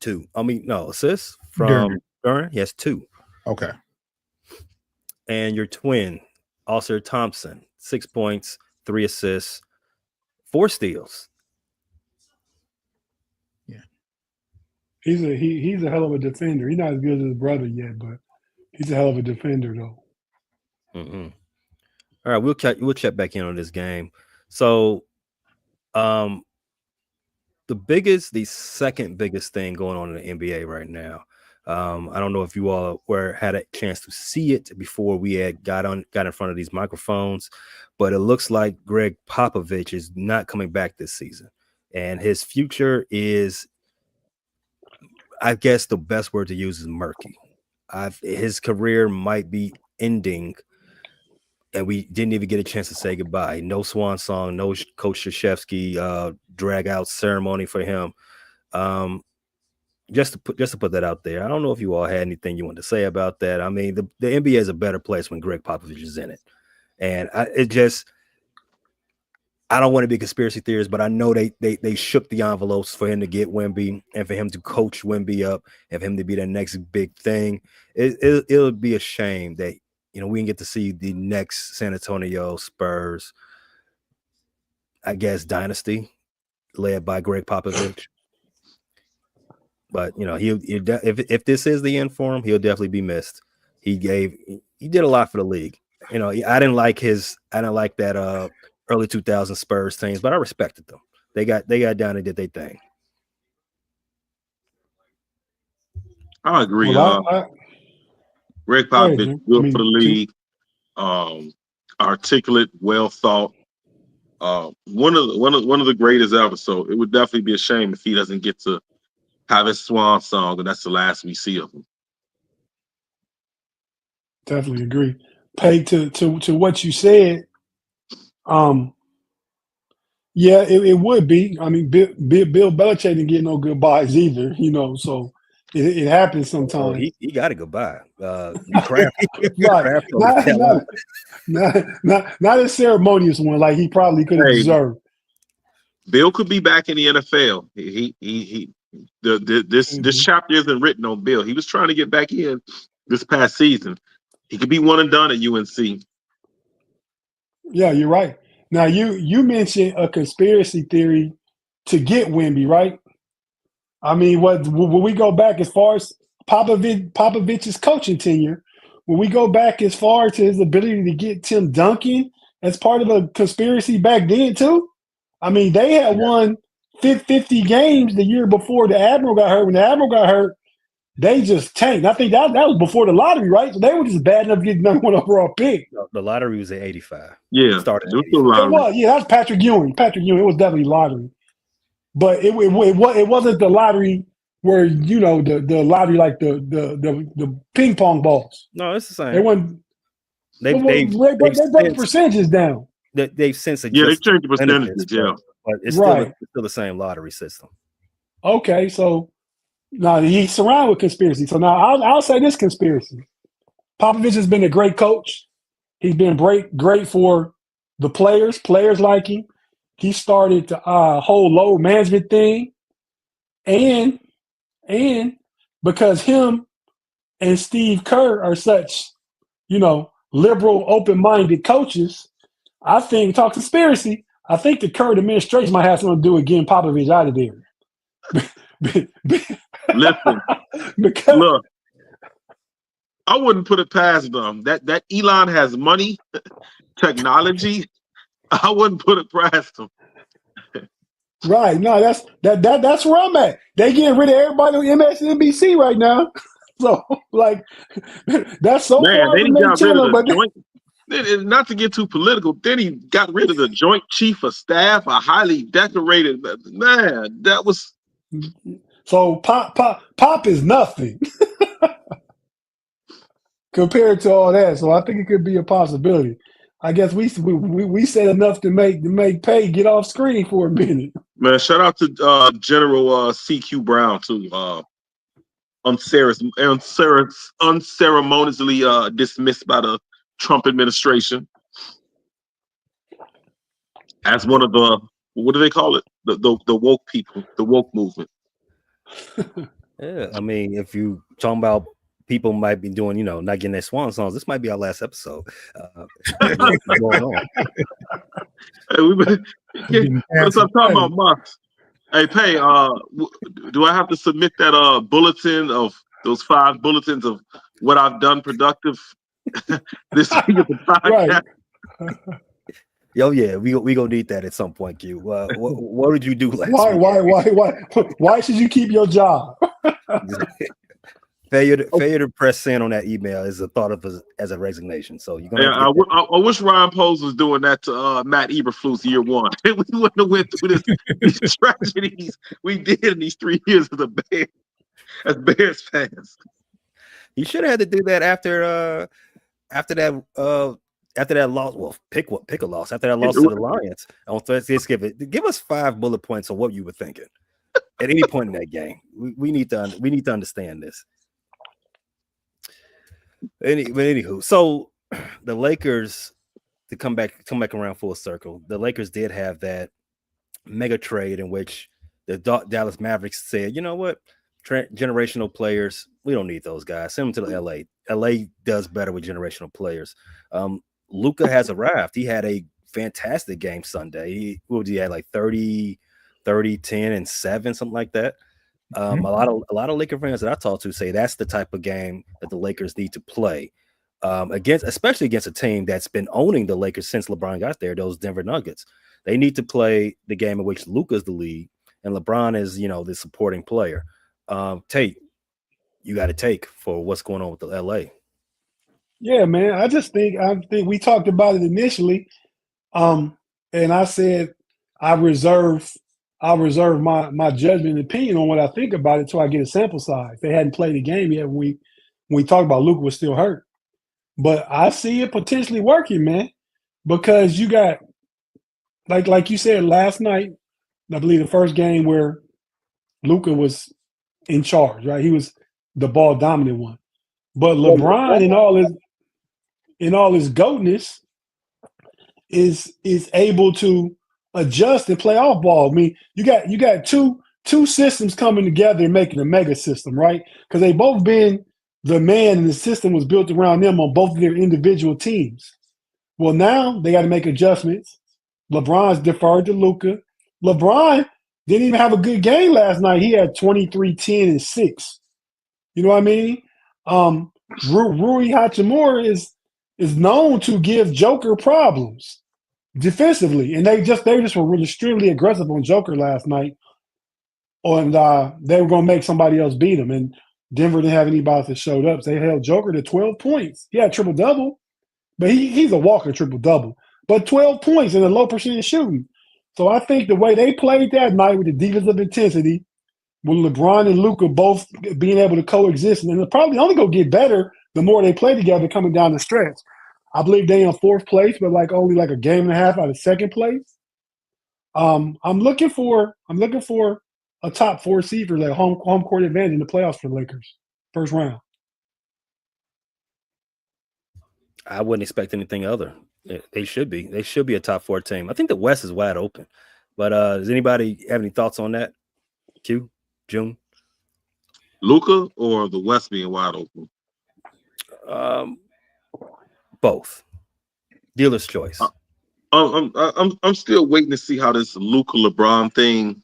2. Assists from Duran. He has 2. Okay. And your twin, Oscar Thompson, 6 points, 3 assists, 4 steals. Yeah. He's a hell of a defender. He's not as good as his brother yet, but he's a hell of a defender though. Mm-hmm. All right, we'll check back in on this game. So, the second biggest thing going on in the NBA right now. I don't know if you all had a chance to see it before we had got in front of these microphones, but it looks like Greg Popovich is not coming back this season, and his future is, I guess the best word to use is murky. His career might be ending. And we didn't even get a chance to say goodbye. No swan song, no Coach Krzyzewski drag out ceremony for him. Just to put that out there. I don't know if you all had anything you want to say about that. I mean, the NBA is a better place when Greg Popovich is in it. And I don't want to be a conspiracy theorist, but I know they shook the envelopes for him to get Wemby and for him to coach Wemby up and for him to be the next big thing. It'll be a shame that we can get to see the next San Antonio Spurs, I guess, dynasty led by Greg Popovich. But if this is the end for him, he'll definitely be missed. He did a lot for the league. I didn't like that early 2000 Spurs teams, but I respected them. They got down and did their thing. I agree. Greg Popovich built for the league. Articulate, well thought. One of the greatest ever. So it would definitely be a shame if he doesn't get to have his swan song, and that's the last we see of him. Definitely agree. Pay to what you said. Yeah, it would be. I mean, Bill Belichick didn't get no good buys either, so it happens Oh, sometimes. he got a good buy. Kraft, Right. Kraft told me Not, tell not, him. not a ceremonious one like he probably could have Hey, deserved. Bill could be back in the NFL. This Mhm. chapter isn't written on Bill. He was trying to get back in this past season. He could be one and done at UNC. Yeah, you're right. Now you mentioned a conspiracy theory to get Wemby, right? I mean, when we go back as far as Popovich's coaching tenure, when we go back as far to his ability to get Tim Duncan as part of a conspiracy back then too. I mean, they had won 50 games the year before the Admiral got hurt. When the Admiral got hurt, they just tanked. I think that was before the lottery, right? So they were just bad enough to get number one overall pick. The lottery was at 85. Yeah, Started it at was the 85. It lottery. was, yeah, that's Patrick Ewing. It was definitely lottery. But it wasn't the lottery where the lottery like the ping pong balls. No, it's the They same. won. They They've brought the percentages down. they've since Yeah, they adjusted changed the benefits, percentages. Yeah. but it's Right. still the same lottery system. Okay, so now he's surrounded with conspiracy. So now I'll say this conspiracy. Popovich has been a great coach. He's been great for the players. Players like him. He started the whole load management thing, and because him and Steve Kerr are such, liberal, open-minded coaches, I think, talk conspiracy, I think the Kerr administration might have something to do with getting Popovich out of there. Listen, Because look, I wouldn't put it past them. That Elon has money, technology. I wouldn't put it past them. right, no, that's where I'm at. They getting rid of everybody on MSNBC right now. So like that's so Man, far then he from their got rid of channel, the but joint. Not to get too political, then he got rid of the Joint Chief of Staff, a highly decorated man. That was so pop is nothing compared to all that. So I think it could be a possibility. I guess we said enough to make Pay get off screen for a minute. man. Shout out to General CQ Brown too. Unceremoniously dismissed by the Trump administration as one of the, what do they call it? The woke people, the woke movement. Yeah, I mean, if you talking about people might be doing, not getting their swan songs, this might be our last episode. What's going on? Hey, let's stop talking about Musk. Hey, Pay, do I have to submit that bulletin of those 5 bulletins of what I've done productive this week of the podcast? Right. Yo, yeah, we gonna need that at some point, Q. What did you do last week? Why should you keep your job? Failure to press send on that email is a thought of as a resignation. So you're gonna. Yeah, I wish Ryan Pose was doing that to Matt Eberflus year 1. We wouldn't have went through these tragedies we did in these 3 years of the Bears as Bears fans. You should have had to do that after that loss. Well, pick a loss after that loss to the Lions on Thanksgiving. Give us 5 bullet points on what you were thinking at any point in that game. We need to understand this. Anywho, so the Lakers, to come back around full circle, the Lakers did have that mega trade in which the Dallas Mavericks said, you know what, generational players, we don't need those guys. Send them to the LA. LA does better with generational players. Luka has arrived. He had a fantastic game Sunday. He had like 30, 10, and 7, something like that. A lot of Laker fans that I talk to say that's the type of game that the Lakers need to play especially against a team that's been owning the Lakers since LeBron got there. Those Denver Nuggets, they need to play the game in which Luka's the lead and LeBron is, the supporting player. Tate, you got to take for what's going on with the LA. Yeah, man. I think we talked about it initially, and I said I'll reserve my judgment and opinion on what I think about it until I get a sample size. They hadn't played the game yet when we talked about Luka was still hurt. but I see it potentially working, man, because you got like you said last night. I believe the first game where Luka was in charge, right? He was the ball dominant one. But LeBron in all his goatness is able to adjust and play off ball. I mean, you got two systems coming together and making a mega system, right? Because they both been the man and the system was built around them on both of their individual teams. Well, now they got to make adjustments. LeBron's deferred to Luka. LeBron didn't even have a good game last night. He had 23, 10, and 6. You know what I mean? Rui Hachimura is known to give Joker problems defensively, and they just were really extremely aggressive on Joker last night, and they were going to make somebody else beat him. And Denver didn't have anybody that showed up. So they held Joker to 12 points. He had triple double, but he's a walker triple double. But 12 points and a low percentage shooting. So I think the way they played that night with the defensive intensity, with LeBron and Luka both being able to coexist, and it's probably only going to get better the more they play together coming down the stretch. I believe they in fourth place, but only a game and a half out of second place. I'm looking for a top 4 seed for home court advantage in the playoffs for the Lakers, first round. I wouldn't expect anything other. They should be. They should be a top 4 team. I think the West is wide open. But does anybody have any thoughts on that? Q, June, Luka or the West being wide open? Both. Dealer's choice. I'm still waiting to see how this Luka LeBron thing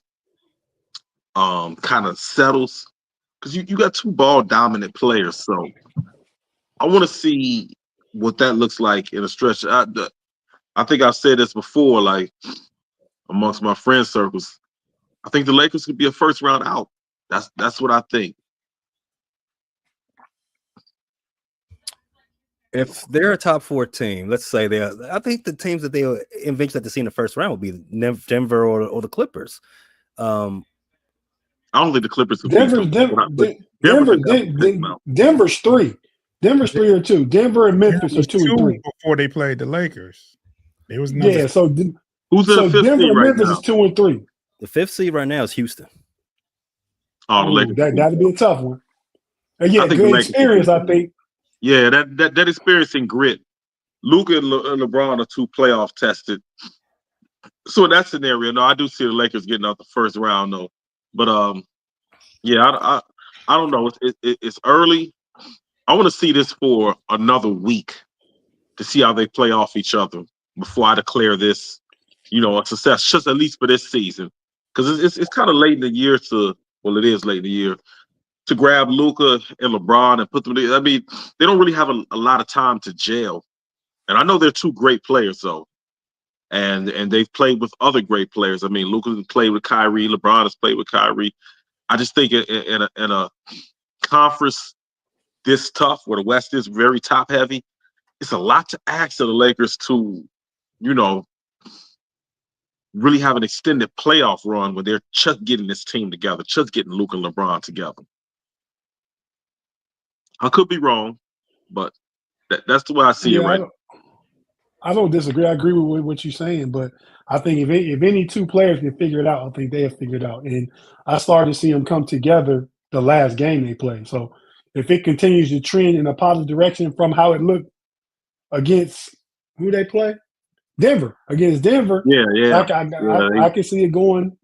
kind of settles, because you got 2 ball dominant players, so I want to see what that looks like in a stretch. I think I've said this before, like amongst my friend circles. I think the Lakers could be a first round out. That's what I think. If they're a top 4 team, let's say I think the teams that they'll eventually have to see in the first round will be Denver or the Clippers. I don't think the Clippers could Denver's 3. Denver's 3 or 2. Denver and Memphis are 2 and 3 before they played the Lakers. It was so who's in the 5th Denver seed and right Memphis now? is 2 and 3. The 5th seed right now is Houston. Oh, the Lakers. That'd be a tough one. Yeah, good experience, I think. Yeah, that experience and grit. Luka and LeBron are 2 playoff tested. So in that scenario, no, I do see the Lakers getting out the first round, though. But yeah, I don't know. It's early. I want to see this for another week to see how they play off each other before I declare this, a success, just at least for this season. Because it's kind of late in the year it is late in the year to grab Luka and LeBron and put them together. I mean, they don't really have a lot of time to gel. And I know they're 2 great players, though. And they've played with other great players. I mean, Luka has played with Kyrie. LeBron has played with Kyrie. I just think in a conference this tough, where the West is very top heavy, it's a lot to ask of the Lakers to, really have an extended playoff run where they're just getting this team together, just getting Luka and LeBron together. I could be wrong, but that's the way I see it right now. I don't disagree. I agree with what you're saying, but I think if any 2 players can figure it out, I think they have figured it out. And I started to see them come together the last game they played. So if it continues to trend in a positive direction from how it looked against who they play, against Denver. I can see it going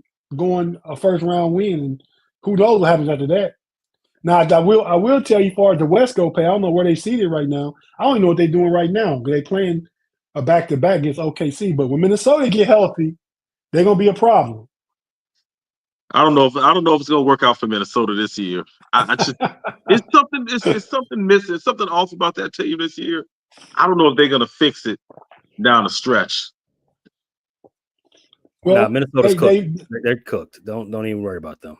a first round win, and who knows what happens after that. Now I will tell you, far as the West go pay, I don't know where they seated right now. I don't even know what they're doing right now. They playing a back-to-back against OKC, but when Minnesota get healthy, they're gonna be a problem. I don't know if it's gonna work out for Minnesota this year. It's something missing, something off about that team this year. I don't know if they're gonna fix it down the stretch. Well, Minnesota's cooked. They're cooked. Don't even worry about them.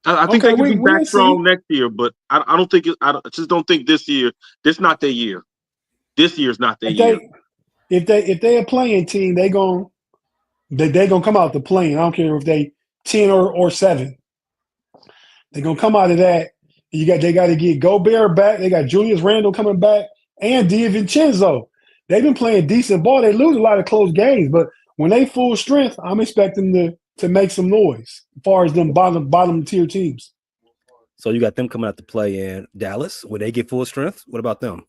I think they can be back strong next year, but I don't think I just don't think this year. This not their year. This year's not their year. If they're a playing team, they gonna come out the playing. I don't care if they 10 or 7. They're gonna come out of that. They got to get Gobert back. They got Julius Randle coming back. and DiVincenzo. They've been playing decent ball. They lose a lot of close games, but when they full strength, I'm expecting to make some noise as far as them bottom tier teams. So you got them coming out to play in Dallas. When they get full strength, what about them?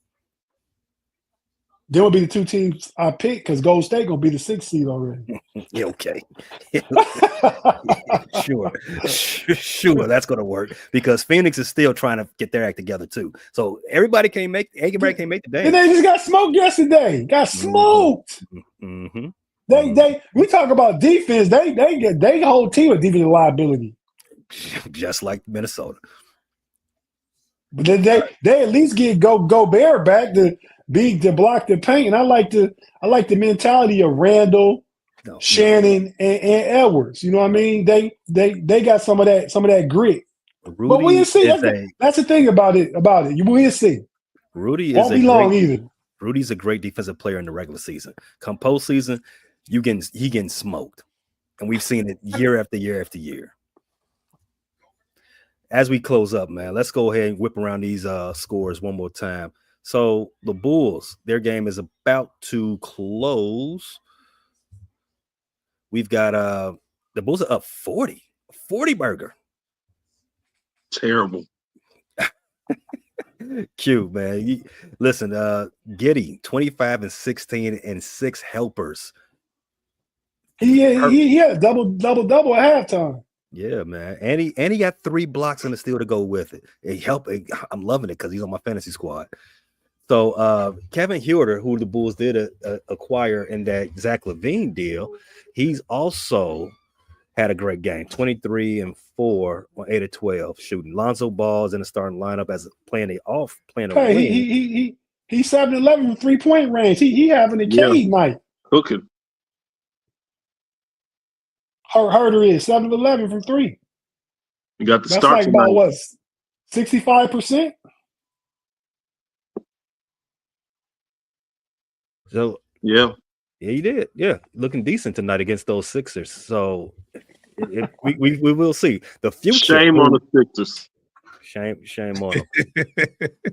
They will be the two teams I pick because Gold State gonna be the 6th seed already. Yeah, okay. Sure, that's gonna work because Phoenix is still trying to get their act together too. So everybody can't make the dance. And they just got smoked yesterday. Got smoked. Mm-hmm. We talk about defense. They whole team a defensive liability. Just like Minnesota. But they at least get Gobert back to block the paint. And I like the mentality of Randall, Shannon, and Edwards. You know what I mean? They got some of that grit. Rudy, but we'll see. That's the thing about it. We'll see. Rudy won't be long either. Rudy's a great defensive player in the regular season. Come postseason, he getting smoked. And we've seen it year after year after year. As we close up, man, let's go ahead and whip around these scores one more time. So the Bulls, their game is about to close. We've got the Bulls are up 40 burger. Terrible. Cute, man. Listen, Giddey, 25 and 16 and 6 helpers. He had a double at halftime. Yeah, man. And he got 3 blocks and a steal to go with it. I'm loving it because he's on my fantasy squad. So Kevin Huerter, who the Bulls did acquire in that Zach LaVine deal, he's also had a great game. 23 and 4 on 8 of 12 shooting. Lonzo Ball's in the starting lineup as playing a wing. He's 7-11 from 3-point range. He having a cave night. Cooking. Herder is 7-11 from 3. You got the That's start like about what, 65%? So yeah, he did. Yeah, looking decent tonight against those Sixers. So we will see the future. Shame on the Sixers. Shame on them.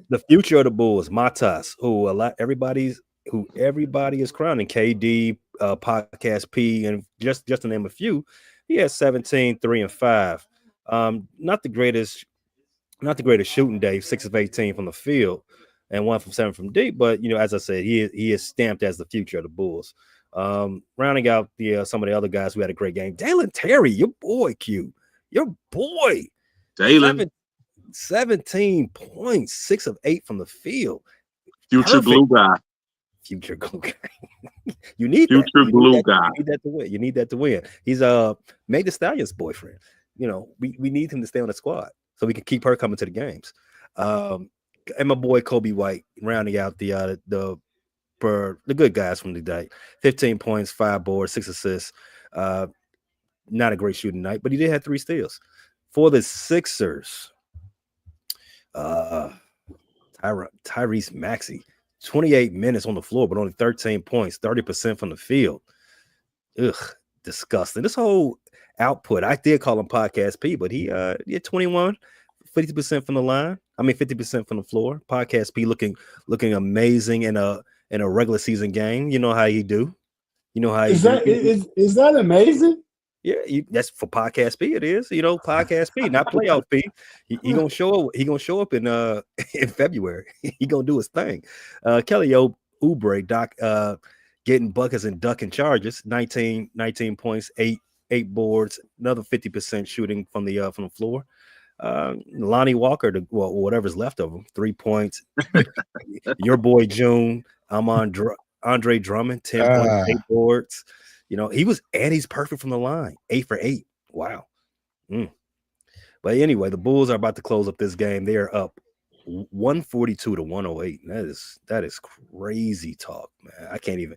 The future of the Bulls, Matas, who everybody is crowning. KD, Podcast P, and just to name a few, he has 17, 3 and 5. Not the greatest shooting day, 6 of 18 from the field and 1 from 7 from deep. But as I said, he is stamped as the future of the Bulls. Rounding out some of the other guys who had a great game, Dalen Terry, your boy, Q, your boy, Dalen, 17 points, 6 of 8 from the field. Future glue guy. Future glue guy. You need future glue guy. You need that to win. You need that to win. He's Meg Thee Stallion's boyfriend. We need him to stay on the squad so we can keep her coming to the games. And my boy Kobe White rounding out the good guys from the day. 15 points, 5 boards, 6 assists. Not a great shooting night, but he did have 3 steals. For the Sixers, Tyrese Maxey, 28 minutes on the floor, but only 13 points, 30% from the field. Ugh, disgusting. This whole output, I did call him Podcast P, but he had 21, 50% from the line. 50% from the floor. Podcast P looking amazing in a regular season game. You know how he do. You know how is that amazing? Yeah, that's for Podcast P. It is. Podcast P, not playoff P. He gonna show up. He gonna show up in February. He gonna do his thing. Kelly Oubre, Doc, getting buckets and ducking charges. 19 points, 8 boards, another 50% shooting from the floor. Lonnie Walker, whatever's left of him, 3 points. Your boy June, Andre Drummond, 10 points, 8 boards. He's perfect from the line, 8 for 8. Wow. But anyway, the Bulls are about to close up this game. They are up 142 to 108. That is crazy talk, man. I can't even.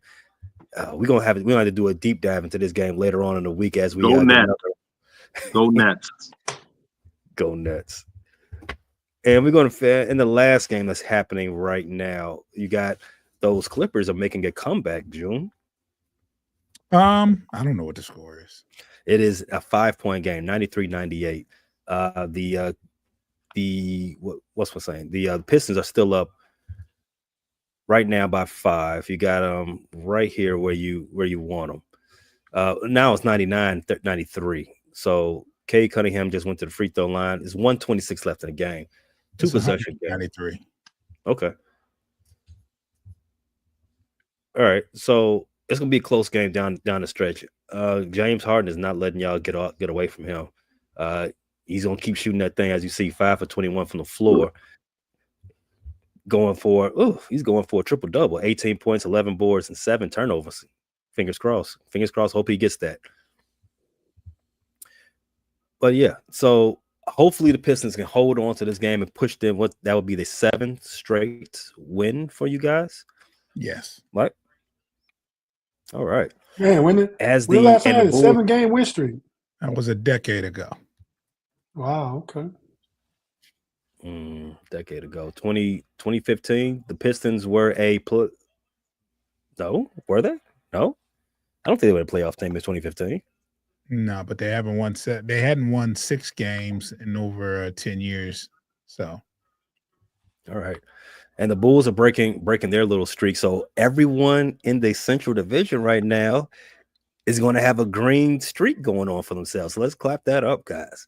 We're gonna have to do a deep dive into this game later on in the week as we go Nets. Go Nets. Go Nets. And we're going to, in the last game that's happening right now, you got those Clippers are making a comeback, June. I don't know what the score is. It is a 5-point game, 93-98. The Pistons are still up right now by 5. You got them right here where you want them. Now it's 93. So Cade Cunningham just went to the free throw line. There's 126 left in the game. Two It's possession game. 193. Okay. All right. So it's gonna be a close game down the stretch. James Harden is not letting y'all get away from him. He's gonna keep shooting that thing, as you see, 5 for 21 from the floor. He's going for a triple double, 18 points, 11 boards, and 7 turnovers. Fingers crossed. Fingers crossed. Hope he gets that. But yeah, so hopefully the Pistons can hold on to this game and push them. That would be the 7th straight win for you guys. Yes. Right. All right. Man, when the last time had a 7-game win streak? That was a decade ago. Wow. Okay. Decade ago, 2015. The Pistons were No, were they? No, I don't think they were a playoff team in 2015. No, but they hadn't won 6 games in over 10 years. So, all right. And the Bulls are breaking their little streak. So everyone in the Central Division right now is going to have a green streak going on for themselves. So let's clap that up, guys.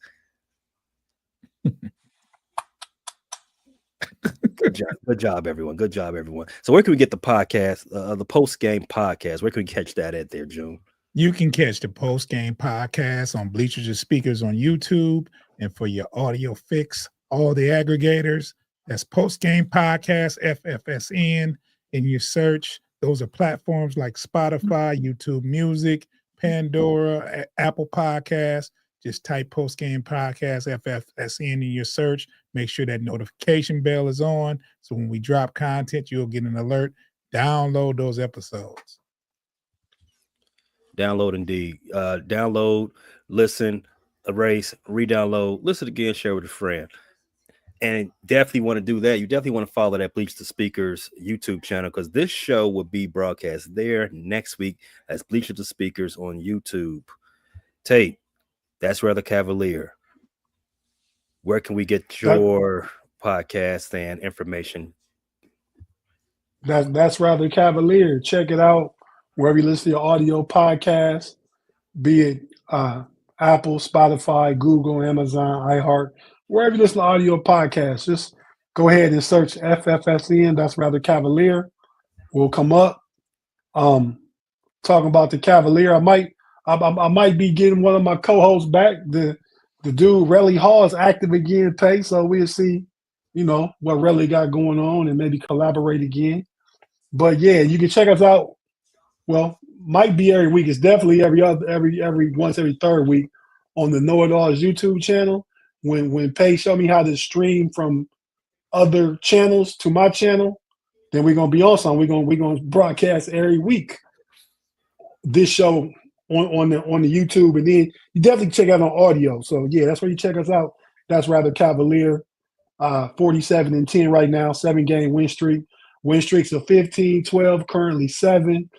Good job, everyone. Good job, everyone. So where can we get the podcast, the post-game podcast? Where can we catch that at there, June? You can catch the post-game podcast on Bleachers and Speakers on YouTube. And for your audio fix, all the aggregators, that's post-game podcast, FFSN. In your search, those are platforms like Spotify, YouTube Music, Pandora, Apple Podcasts. Just type post-game podcast, FFSN in your search. Make sure that notification bell is on. So when we drop content, you'll get an alert. Download those episodes. Download indeed. Download, listen, erase, re-download, listen again, share with a friend. And definitely want to do that. You definitely want to follow that Bleach the Speakers YouTube channel, because this show will be broadcast there next week as Bleach the Speakers on YouTube. Tate, that's rather cavalier. Where can we get your podcast and information? That's rather cavalier. Check it out wherever you listen to your audio podcast, be it Apple, Spotify, Google, Amazon, iHeart, wherever you listen to audio podcasts. Just go ahead and search FFSN. That's rather cavalier. Will come up. Talking about the Cavalier, I might be getting one of my co-hosts back. The dude Relly Hall is active again, Pay. So we'll see, what Relly got going on and maybe collaborate again. But yeah, you can check us out. Well, might be every week. It's definitely every third week on the Know It All's YouTube channel. When Pay show me how to stream from other channels to my channel, then we're gonna be on something. We're gonna broadcast every week this show on the YouTube, and then you definitely check out on audio. So yeah, that's where you check us out. That's rather cavalier. 47-10 right now, 7-game win streak. Win streaks of 15, 12, currently 7.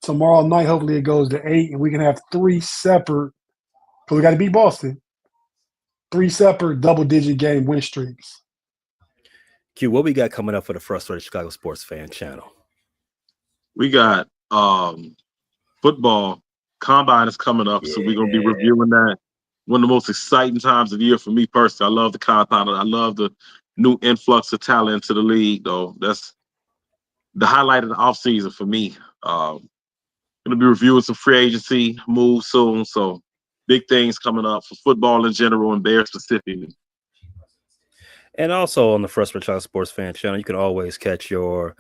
Tomorrow night, hopefully it goes to 8, and we can have 3 separate, because we got to beat Boston, 3 separate double-digit game win streaks. Q, what we got coming up for the Frustrated Chicago Sports Fan channel? We got football combine is coming up, so we're going to be reviewing that. One of the most exciting times of the year for me personally. I love the combine. I love the new influx of talent into the league, though. That's the highlight of the offseason for me. Going to be reviewing some free agency moves soon, so big things coming up for football in general and Bears specifically. And also on the Frustrated Chicago Sports Fan channel, you can always catch all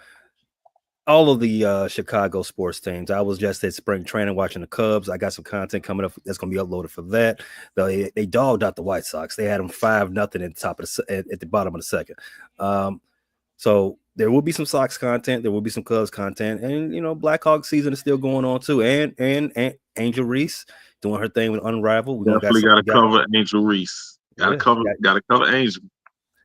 of the Chicago sports teams. I was just at spring training watching the Cubs. I got some content coming up that's going to be uploaded for that. They dogged out the White Sox. They had them 5-0 at the bottom of the second. So there will be some Sox content. There will be some Cubs content, and Blackhawk season is still going on too. And Angel Reese doing her thing with Unrivaled. Definitely got to cover Angel Reese. Got to cover Angel.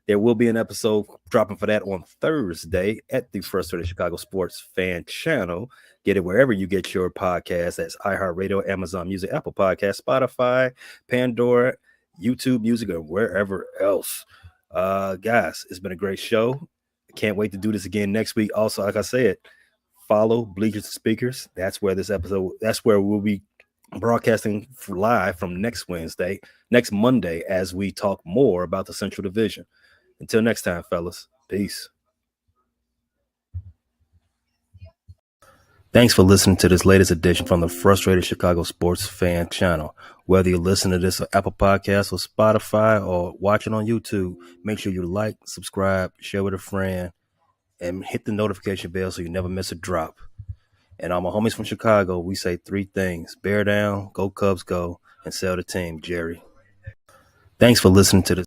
There will be an episode dropping for that on Thursday at the Frustrated Chicago Sports Fan channel. Get it wherever you get your podcast. That's iHeartRadio, Amazon Music, Apple Podcasts, Spotify, Pandora, YouTube Music, or wherever else. Guys, it's been a great show. Can't wait to do this again next week. Also, like I said, follow Bleachers to Speakers. That's where we'll be broadcasting live from next Monday, as we talk more about the Central Division. Until next time, fellas. Peace. Thanks for listening to this latest edition from the Frustrated Chicago Sports Fan channel. Whether you listen to this on Apple Podcasts or Spotify or watching on YouTube, make sure you like, subscribe, share with a friend, and hit the notification bell so you never miss a drop. And all my homies from Chicago, we say 3 things: bear down, go Cubs go, and sell the team, Jerry. Thanks for listening to this.